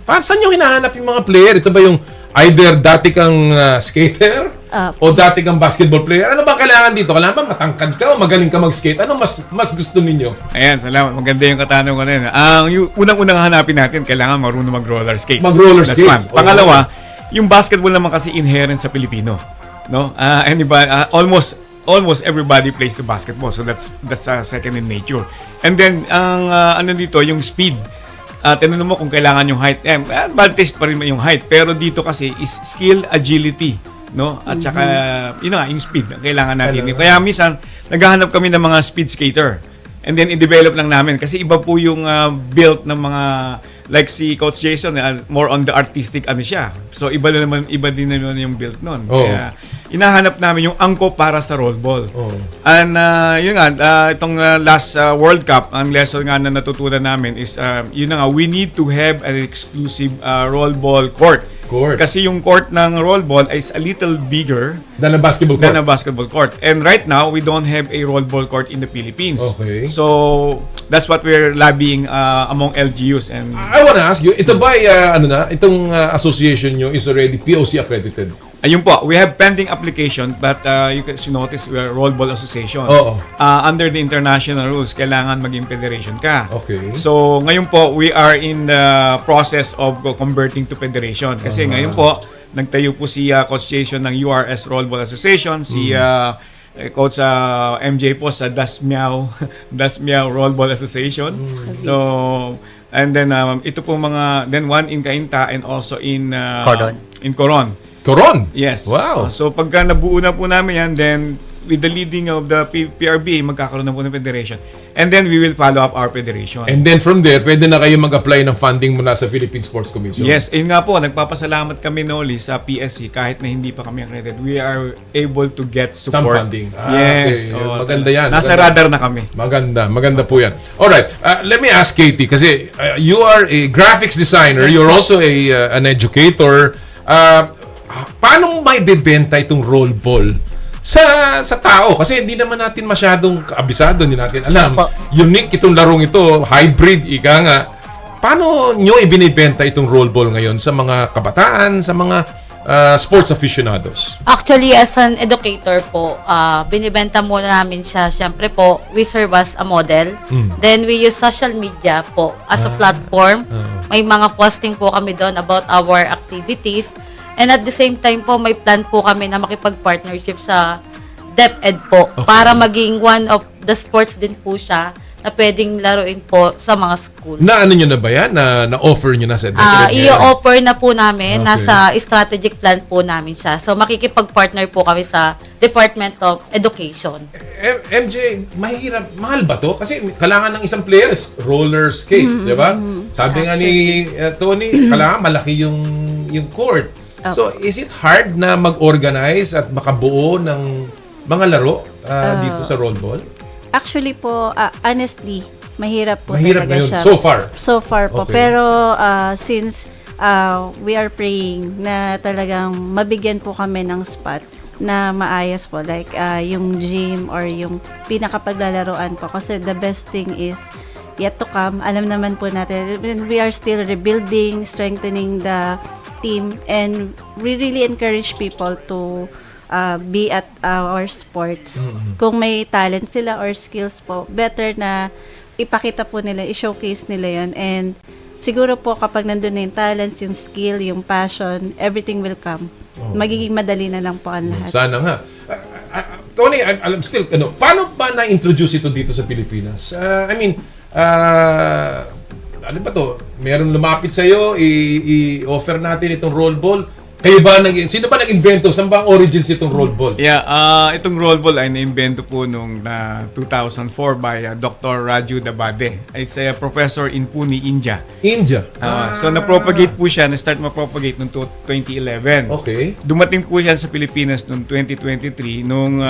saan nyo hinahanap yung mga player? Ito ba yung either dati kang skater o dati kang basketball player? Ano ba kailangan dito? Kailangan ba matangkad ka o magaling ka mag-skate? Ano mas gusto ninyo? Ayan, salamat. Maganda yung katanungan na yun. Yung unang-unang hanapin natin, kailangan marunong mag-roller skates. Mag-roller That's skates. one. Pangalawa, yung basketball naman kasi inherent sa Pilipino. No? Almost everybody plays the basketball. So that's second in nature. And then, ano dito, yung speed. Tinanong mo kung kailangan yung height. Advantage pa rin yung height. Pero dito kasi is skill, agility. No? At saka, yung speed ang kailangan natin. Kaya minsan, naghahanap kami ng mga speed skater. And then, i-develop lang namin. Kasi iba po yung build ng mga, like si Coach Jason, more on the artistic siya. So, iba din naman yung build nun. Oh. Kaya, inahanap namin yung angko para sa rollball. Oh. And yun nga, itong last World Cup, ang lesson nga na natutunan namin is, we need to have an exclusive rollball court. Kasi yung court ng rollball is a little bigger than a basketball court. And right now, we don't have a rollball court in the Philippines. Okay. So, that's what we're lobbying among LGUs. And I wanna ask you, ito ba itong association nyo is already POC accredited? Ayun po, we have pending application but you can notice we are rollball association. Oo. Under the international rules, kailangan maging federation ka. Okay. So, ngayon po, we are in the process of converting to federation. Kasi ngayon po, nagtayo po si Coach Jason ng URS Rollball Association, si Coach MJ po sa Dasmiao Rollball Association. So, and then ito po then one in Cainta and also in Coron. Coron? Yes. Wow. So pagka nabuo na po namin yan, then with the leading of the PRB, magkakaroon na po ng federation. And then we will follow up our federation. And then from there, pwede na kayo mag-apply ng funding mula sa Philippine Sports Commission. Yes. Ayun nga po, nagpapasalamat kami Noli sa PSC kahit na hindi pa kami accredited. We are able to get support. Some funding. Yes. Okay. Maganda yan. Nasa radar na kami. Maganda po yan. Alright, let me ask Katie, kasi you are a graphics designer, you're also an educator. Paano may bebenta itong rollball sa tao? Kasi hindi naman natin masyadong kabisado, hindi natin alam. Unique itong larong ito, hybrid, ika nga. Paano nyo ibinibenta itong rollball ngayon sa mga kabataan, sa mga sports aficionados? Actually, as an educator po, binibenta muna namin siya. Siyempre po, we serve as a model. Then we use social media po as a platform. May mga posting po kami doon about our activities. And at the same time po, may plan po kami na makipag-partnership sa DepEd po para maging one of the sports din po siya na pwedeng laruin po sa mga school. Na ano nyo na ba yan? Na-offer nyo na sa DepEd? I-offer na po namin. Nasa strategic plan po namin siya. So makikipag-partner po kami sa Department of Education. MJ, mahal ba to? Kasi kailangan ng isang player roller skates, di ba? Sabi nga ni Tony, kailangan malaki yung court. So, is it hard na mag-organize at makabuo ng mga laro dito sa rollball? Actually po, honestly, mahirap po Mahirap talaga ngayon, siya. so far. Po. Okay. Pero since we are praying na talagang mabigyan po kami ng spot na maayos po. Like yung gym or yung pinakapaglalaroan po. Kasi the best thing is yet to come. Alam naman po natin, we are still rebuilding, strengthening the team, and we really encourage people to be at our sports. Kung may talent sila or skills po, better na ipakita po nila, i-showcase nila yon. And siguro po kapag nandun na yung talents, yung skill, yung passion, everything will come. Magiging madali na lang po ang lahat. Sana nga. Tony, alam still, paano ba na-introduce ito dito sa Pilipinas? Ano ba to? Meron lumapit sa iyo, i-offer natin itong rollball. Kayo ba, sino ba nag-invento? Saan ba ang origins itong roll ball? Yeah, itong roll ball ay na-invento po nung 2004 by Dr. Raju Dabade. It's a professor in Pune, India. India? So na-propagate po siya, na-start ma-propagate noong 2011. Okay. Dumating po siya sa Pilipinas noong 2023 nung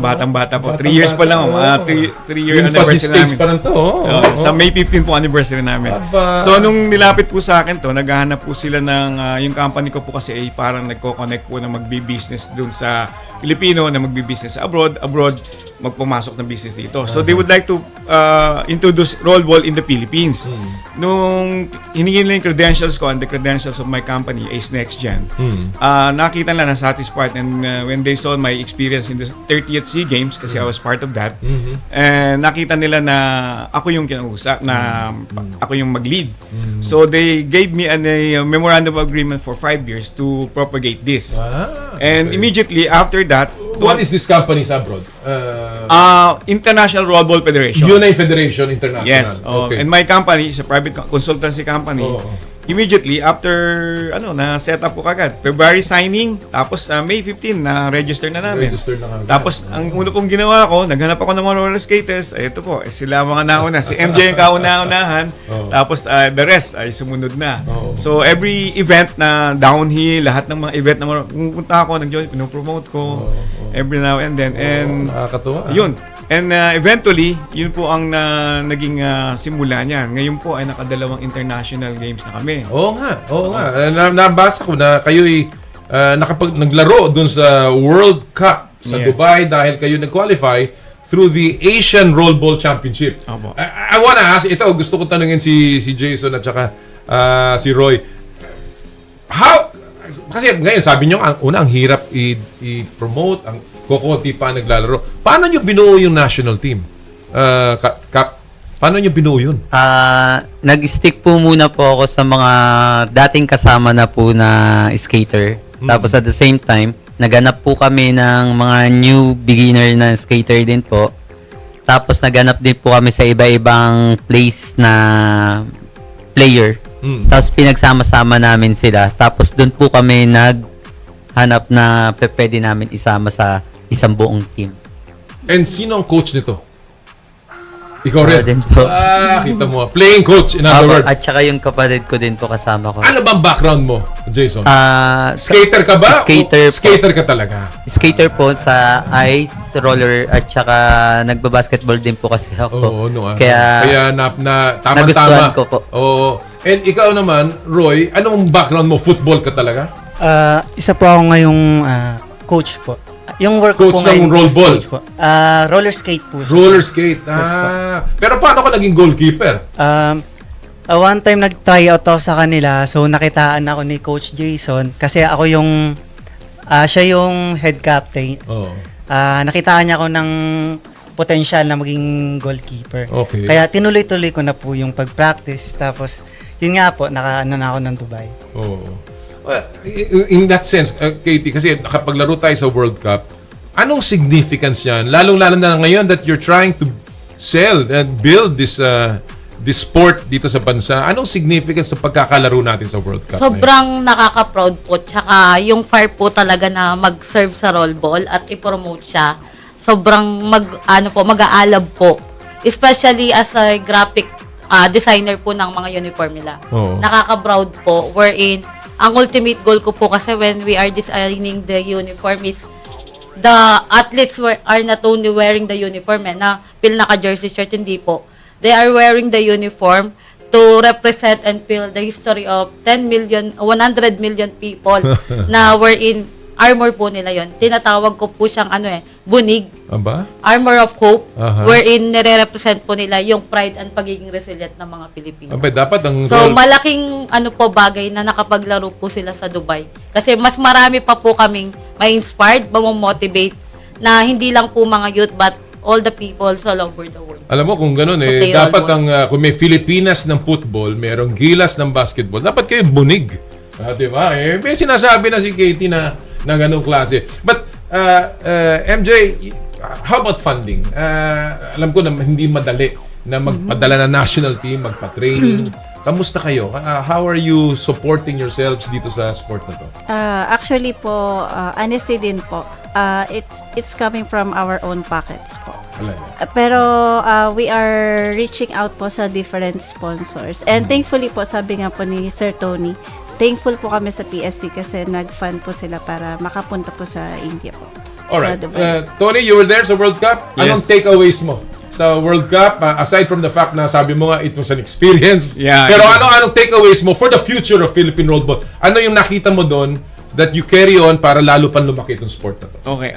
batang-bata po. 3 years pa lang. 3-year anniversary namin. Pa to. Sa May 15 po anniversary namin. So nung nilapit po sa akin to, naghahanap po sila ng yung company ko po kasi ay parang nagko-connect po na magbi-business dun sa Pilipino na magbi-business abroad magpumasok ng business dito. So they would like to introduce roll ball in the Philippines. Nung hiningi nila yung credentials ko and the credentials of my company, Ace Next Gen, nakita nila na satisfied, and when they saw my experience in the 30th SEA Games, kasi I was part of that, and nakita nila na ako yung kinausap, na ako yung mag-lead. So they gave me a memorandum of agreement for 5 years to propagate this. And immediately after that, what is this company sa abroad? International Roll Ball Federation. Unite Federation International. Yes. Okay. And my company is a private consultancy company. Immediately after na set up po kagad. February signing, tapos May 15 na register na namin. Tapos ang una pong ginawa ko, naghanap ako ng mga roller skaters. Ito po, sila mga nauna. Si MJ yung kauna-unahan. Tapos the rest ay sumunod na. So every event na downhill, lahat ng mga event na pumunta ako, nag-join, pinopromote ko every now and then. And yun. And eventually, yun po ang naging simula niyan. Ngayon po ay nakadalawang international games na kami. Oo nga. Nabasa ko na kayo'y naglaro dun sa World Cup sa Dubai dahil kayo nag-qualify through the Asian Roll Ball Championship. I wanna ask, ito, gusto ko tanungin si Jason at saka si Roy. Kasi ngayon, sabi nyo, ang hirap i-promote, ang kukunti pa naglalaro. Paano nyo binuo yung national team? Paano nyo binuo yun? Nag-stick po muna po ako sa mga dating kasama na po na skater. Tapos at the same time, naganap po kami ng mga new beginner na skater din po. Tapos naganap din po kami sa iba-ibang place na player. Tapos pinagsama-sama namin sila. Tapos doon po kami naghanap na pwede namin isama sa isang buong team. And sino ang coach nito? Ikaw rin? Din po. Kita mo. Playing coach, in other words. At saka yung kapatid ko din po kasama ko. Ano bang background mo, Jason? Skater ka ba? Skater ka talaga? Skater po sa ice, roller, at saka nagbabasketball din po kasi ako. Kaya tama-tama. Nagustuhan ko po. And ikaw naman, Roy, anong background mo? Football ka talaga? Isa po ako ngayong coach po. Yung work coach ko ngayon ng roll ball? Coach po. Roller skate po. Roller skate. Yes, pero paano ka naging goalkeeper? One time nag-tryout ako sa kanila, so nakitaan ako ni Coach Jason kasi ako yung siya yung head captain. Nakitaan niya ako ng potential na maging goalkeeper. Okay. Kaya tinuloy-tuloy ko na po yung pag-practice, tapos yun nga po, naka-ano na ako ng Dubai. In that sense, Katie, kasi nakapaglaro tayo sa World Cup, anong significance yan? Lalong-lalo na ngayon that you're trying to sell and build this sport dito sa bansa. Anong significance sa pagkakalaro natin sa World Cup? Sobrang nakaka-proud po. Tsaka yung fire po talaga na mag-serve sa roll ball at i-promote siya. Sobrang mag-aalab po. Especially as a graphic designer po ng mga uniform nila. Nakaka-proud po. Wherein, ang ultimate goal ko po kasi when we are designing the uniform is the athletes are not only wearing the uniform na feel naka-jersey shirt, hindi po. They are wearing the uniform to represent and feel the history of 100 million people na wherein armor po nila yon. Tinatawag ko po siyang bunig. Aba? Armor of Hope, wherein nire-represent po nila yung pride and pagiging resilient ng mga Pilipino. Aba, dapat ang malaking bagay na nakapaglaro po sila sa Dubai. Kasi mas marami pa po kaming ma-inspired, ma-motivate na hindi lang po mga youth but all the people all over the world. Alam mo kung gano'n dapat kung may Filipinas ng football, merong Gilas ng basketball, dapat kayo bunig. Diba? May sinasabi na si Katie na ganong klase. But MJ, how about funding? Alam ko na hindi madali na magpadala na national team, magpa-training. Kamusta kayo? How are you supporting yourselves dito sa sport na to? Actually po, honestly din po, it's coming from our own pockets po. Pero we are reaching out po sa different sponsors. And thankfully po, sabi nga po ni Sir Tony, thankful po kami sa PSC kasi nag-fund po sila para makapunta po sa India po. Alright. Tony, you were there sa World Cup. Yes. Anong takeaways mo sa World Cup? Aside from the fact na sabi mo nga it was an experience. Yeah, pero anong takeaways mo for the future of Philippine rollball? Ano yung nakita mo doon that you carry on para lalo pang lumaki itong sport na to? Okay,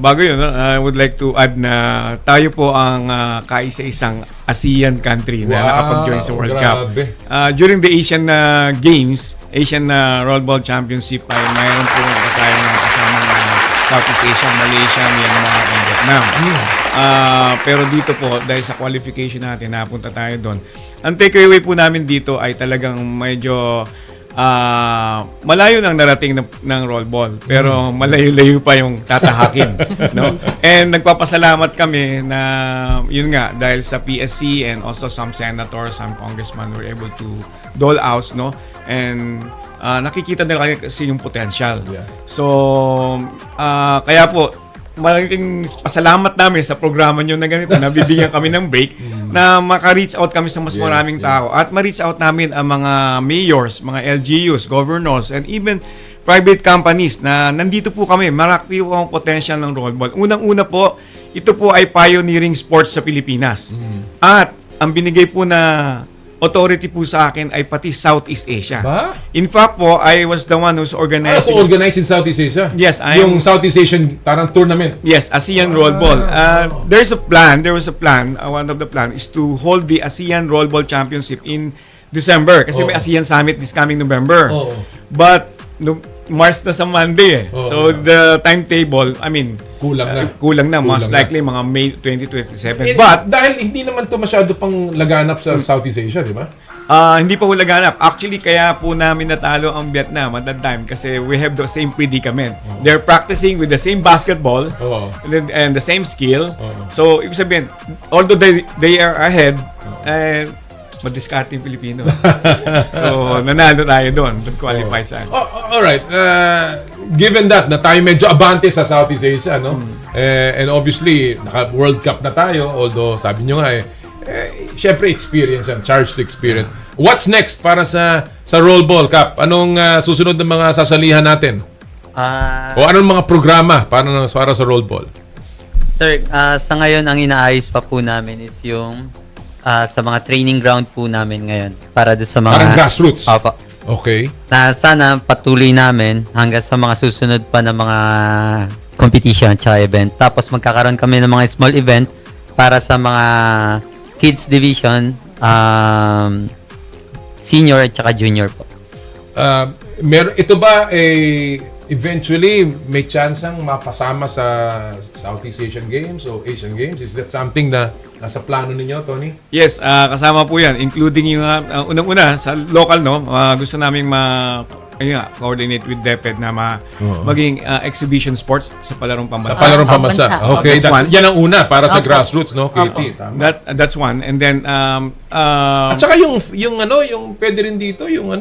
bago yun, I would like to add na tayo po ang kaisa-isang ASEAN country na nakapag-join sa World Cup. During the Asian Games, Asian Rollball Championship ay mayroon po kasama Southeast Asia, Malaysia, Myanmar, and Vietnam. Pero dito po, dahil sa qualification natin, napunta tayo doon. Ang takeaway po namin dito ay talagang medyo malayo nang narating ng rollball, pero malayo-layo pa yung tatahakin. No? And nagpapasalamat kami na, yun nga, dahil sa PSC and also some senators, some congressmen were able to dole out, no? And nakikita nila kasi yung potential. So, kaya po, malaking pasalamat namin sa programa nyo na ganito, nabibigyan kami ng break na maka-reach out kami sa mas maraming tao at ma-reach out namin ang mga mayors, mga LGUs, governors, and even private companies na nandito po kami. Malaki po ang potential ng rollball. Unang-una po, ito po ay pioneering sports sa Pilipinas. At ang binigay po na authority po sa akin ay pati Southeast Asia. Ba? In fact po, I was the one who's organizing. Organized in Southeast Asia? Yes, yung Southeast Asian parang tournament? Yes, ASEAN Rollball. There was a plan. One of the plan is to hold the ASEAN Rollball Championship in December kasi may ASEAN Summit this coming November. But March na sa Monday so the timetable, I mean, kulang na. Most likely mga May 2027. But dahil hindi naman to masyado pang laganap sa Southeast Asia, di ba? Hindi pa laganap. Actually, kaya po namin natalo ang Vietnam at that time kasi we have the same predicament. They're practicing with the same basketball and the same skill. So, ibig sabihin, although they are ahead, madiskarte yung Pilipino. So, nanalo tayo doon. Qualify sa alright. Given that, na tayo medyo abante sa Southeast Asia, no? And obviously, naka-World Cup na tayo, although sabi nyo nga syempre experience yan, charged experience. What's next para sa Rollball Cup? Anong susunod na mga sasalihan natin? O anong mga programa para sa Rollball? Sir, sa ngayon, ang inaayos pa po namin is yung sa mga training ground po namin ngayon para sa mga parang grassroots. Opo. Okay. Na sana patuloy namin hanggang sa mga susunod pa na mga competition at event. Tapos magkakaroon kami ng mga small event para sa mga kids division, senior at saka junior po. Ito ba eventually may chance ang mapasama sa Southeast Asian Games o Asian Games? Is that something na nasa plano ninyo, Tony? Yes, kasama po yan. Including yung unang-una sa local, no? Gusto namin coordinate with DepEd na maging exhibition sports sa palarong pambansa. Sa palarong pambansa. Okay, yan ang una para sa grassroots, no? KT. That's one. And then at saka yung pwede rin dito yung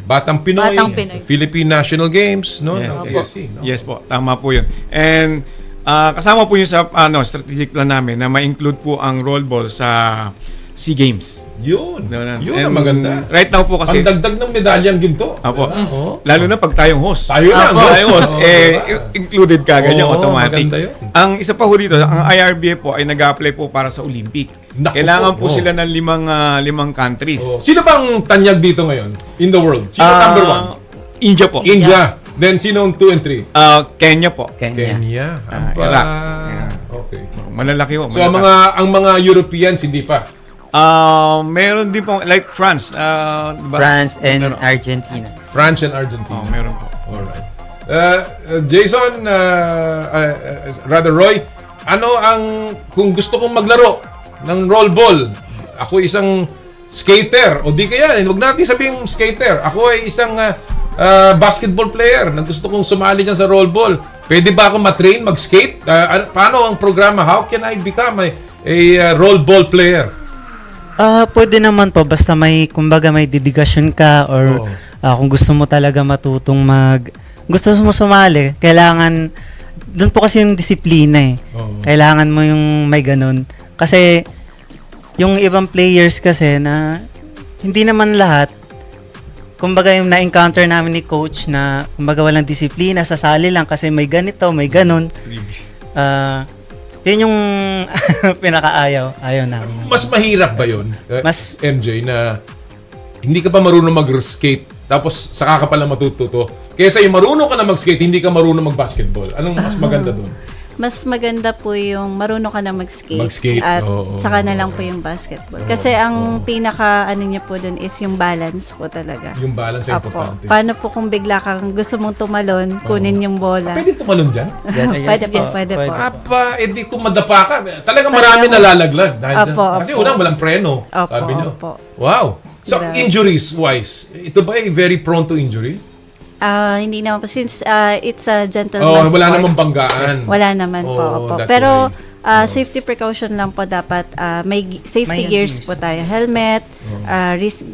Batang Pinoy. Philippine National Games, no? Yes, PSC, no? Yes po, tama po 'yun. And kasama po yun sa strategic plan namin na ma-include po ang rollball sa SEA Games. Yun ang maganda. Right now po kasi ang dagdag ng medalyang ginto. Apo. Lalo na pag tayong host. Tayo host included kagad yung automatic. Ang isa pa ho dito, ang IRBA po ay nag-apply po para sa Olympic. Kailangan po sila ng limang countries. Sino bang tanyag dito ngayon in the world? Sino number 1? India po. India. Then sino ang 2 and 3? Kenya po. Kenya. Iraq. Okay. Malalaki po. So ang mga Europeans hindi pa. Meron din po like France, diba? France and Argentina. France and Argentina. Meron po. Alright. Jason, rather Roy, ano ang kung gusto kong maglaro ng rollball? Ako isang skater o di kaya, wag natin sabihin skater. Ako ay isang basketball player na gusto kong sumali dyan sa rollball. Pwede ba ako matrain, mag-skate? Paano ang programa? How can I become a rollball player? Pwede naman po basta may kumbaga may dedication ka or kung gusto mo talaga matutong gusto mo sumali, kailangan doon po kasi yung disiplina eh. Kailangan mo yung may ganun. Kasi yung ibang players kasi na hindi naman lahat, kumbaga yung na-encounter namin ni coach na kumbaga walang disiplina, sasali lang kasi may ganito, may ganun. Yun yung pinakaayaw. Ayaw namin. Mas mahirap ba yun, MJ, na hindi ka pa marunong mag-skate tapos saka ka pala matututo kaysa yung marunong ka na mag-skate, hindi ka marunong mag-basketball? Anong mas maganda dun? Mas maganda po yung marunong ka na mag-skate, at oo. saka na lang po yung basketball. Kasi ang pinaka ano niya po dun is yung balance po talaga. Yung balance ay importante. Paano po kung bigla kang gusto mong tumalon, kunin yung bola? Pwede tumalon dyan? Pwede po. Edi kung madapa ka, talagang marami nalalaglag. Kasi unang walang preno, sabi nyo. Wow. So, injuries-wise, ito ba ay very prone to injury? Hindi naman po. Since it's a gentleman's wala sport. namang banggaan. Wala naman po. Pero safety precaution lang po dapat. May safety gears po tayo. Helmet, wrist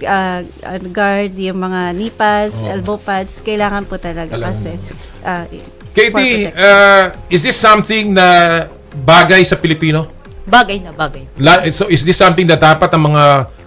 guard, yung mga knee pads, elbow pads. Kailangan po talaga kasi. Katie, is this something na bagay sa Pilipino? Bagay na bagay. So is this something that dapat ang mga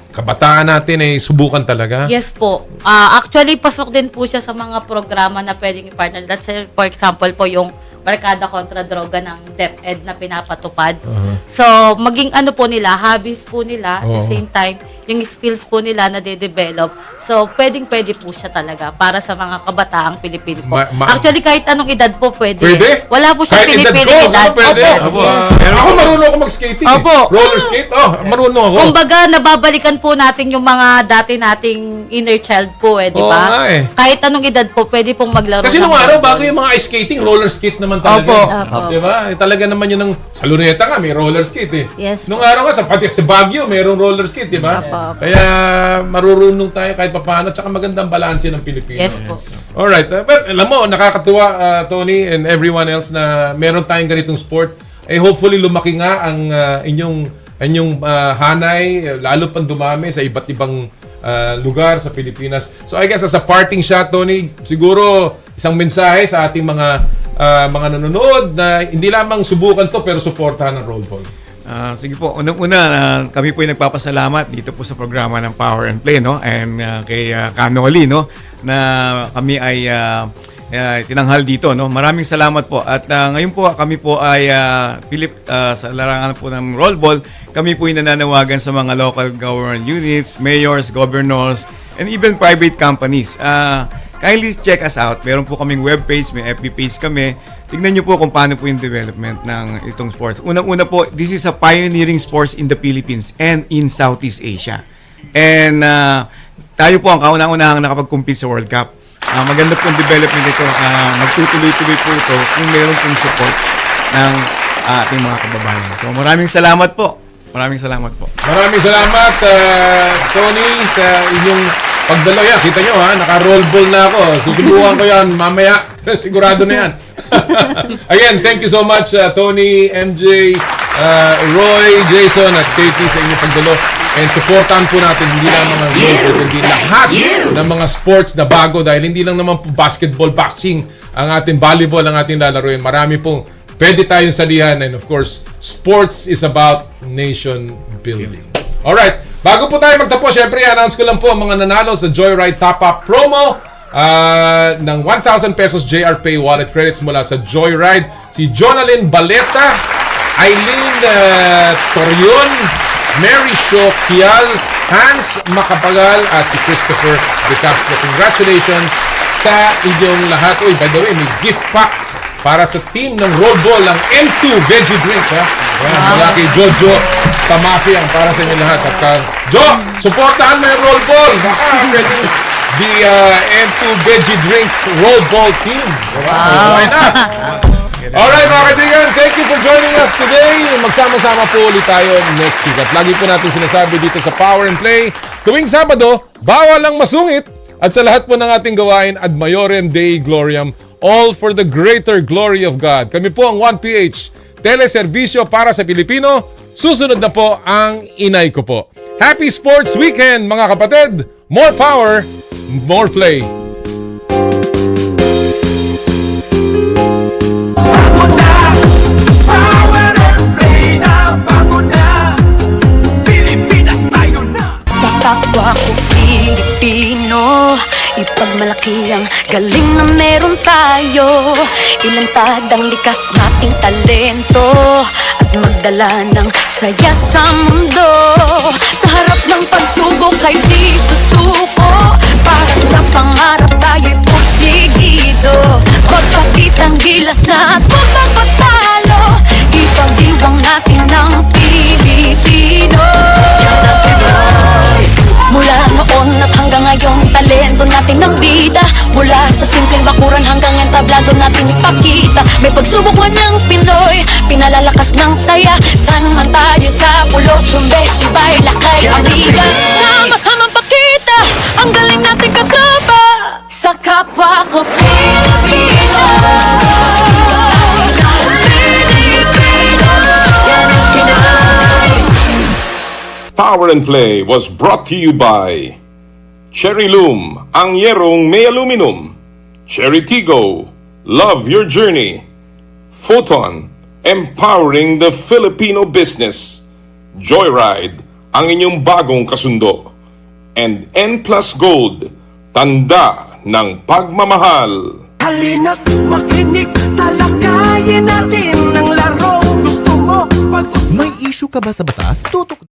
kabataan natin ay subukan talaga? Yes po. Actually, pasok din po siya sa mga programa na pwedeng i-partner. That's for example po yung Barkada kontra Droga ng DepEd na pinapatupad. So, maging ano po nila, hobbies po nila, at the same time, yung skills po nila na de-develop. So, pwedeng-pwede po siya talaga para sa mga kabataang Pilipino po. Actually, kahit anong edad po pwede. Pwede? Wala po siya Pilipino edad. Pwede? Opo. Ako marunong ako mag-skating. Opo. Roller skate? Marunong ako. Kumbaga, nababalikan po natin yung mga dati nating inner child po di ba? nga eh. Kahit anong edad po, pwede pong maglaro. Kasi nung araw, bago yung mga ice skating, roller skate naman talaga. Opo. Diba? Talaga naman yun ng, sa Luneta nga, may roller skate eh. Yes. Nung araw nga, pati sa Baguio, mayroong roller skate, diba? Kaya marurunong tayo kahit papaano, tsaka magandang balanse ng Pilipino. Yes po. Alright. But alam mo, nakakatuwa, Tony and everyone else na meron tayong ganitong sport. Hopefully lumaki nga ang inyong hanay, lalo pang dumami sa iba't ibang lugar sa Pilipinas. So I guess as a parting shot, Tony, siguro isang mensahe sa ating mga nanonood na hindi lamang subukan to pero suportahan ang roll ball. Sige po, unang-una, kami po ay nagpapasalamat dito po sa programa ng Power and Play, no? And kay Noli, no? Na kami ay tinanghal dito, no? Maraming salamat po. At ngayon po, kami po ay sa larangan po ng roll ball, kami po ay nananawagan sa mga local government units, mayors, governors, and even private companies. Kindly check us out. Meron po kaming webpage, may FB page kami. Tignan nyo po kung paano po yung development ng itong sports. Unang-una po, this is a pioneering sports in the Philippines and in Southeast Asia. And tayo po ang kauna-unahang nakapag-compete sa World Cup. Maganda po yung development ito. Magtutuloy-tuloy po ito kung meron pong support ng ating mga kababayan. So maraming salamat po. Maraming salamat po. Maraming salamat, Tony, sa inyong pagdalo. Yan, kita nyo naka-roll ball na ako. Susubukan ko yan mamaya. Sigurado na yan. Again, thank you so much, Tony, MJ, Roy, Jason, at Katie sa inyong pagdalo. And supportan po natin hindi lang mga roll ball, kundi lahat ng mga sports na bago dahil hindi lang naman po basketball, boxing, ang ating volleyball, ang ating lalaroin. Marami pong pwede tayong salihan, and of course, sports is about nation building. Alright, bago po tayo magtapos, syempre, announce ko lang po ang mga nanalo sa Joyride Top Up promo ng 1,000 pesos JR Pay wallet credits mula sa Joyride. Si Jonalyn Baleta, Eileen Torion, Mary Shokial, Hans Makapagal, at si Christopher De Castro. Congratulations sa inyong lahat. Uy, by the way, may gift pack para sa team ng roll ball ng M2 Veggie Drink. Mula kay Jojo Tamasi ang para sa inyo lahat. At Jo, supportahan mo yung roll ball. Baka pwede the M2 Veggie Drinks roll ball team. Why not? Alright mga kaibigan, thank you for joining us today. Magsama-sama po ulit tayo next week. At lagi po natin sinasabi dito sa Power and Play, tuwing Sabado, bawal ang masungit. At sa lahat po ng ating gawain, ad maiorem Dei Gloriam, all for the greater glory of God. Kami po ang 1PH, teleserbisyo para sa Pilipino. Susunod na po ang inay ko po. Happy Sports Weekend, mga kapatid! More power, more play. Power and play na, bago na. Pilipinas tayo na. Sa kapwa ko Pilipino, ipagmalaki ang galing na meron tayo. Ilantad ang likas nating talento at magdala ng saya sa mundo. Sa harap ng pagsubok ay di susuko. Para sa pangarap tayo'y porsigido. Magpakitang gilas na at magpapatalo. Ipagdiwang natin ng Pilipino. Mula noon at hanggang ngayon, talento natin ng bida. Mula sa simpleng bakuran hanggang entablado natin ipakita. May pagsubok man ng Pinoy, pinalalakas ng saya. San man tayo sa pulo, sumbe, sibay, lakay, amiga. Sama-samang pakita, ang galing natin katropa. Sa kapwa ko Pilipino. Power and Play was brought to you by Cherry Loom, ang yerong may aluminum. Cherry Tigo, love your journey. Photon, empowering the Filipino business. Joyride, ang inyong bagong kasundo. And N Plus Gold, tanda ng pagmamahal. Halina't makinig, talakayin natin ang larong gusto mo. May issue ka ba sa batas? Tutok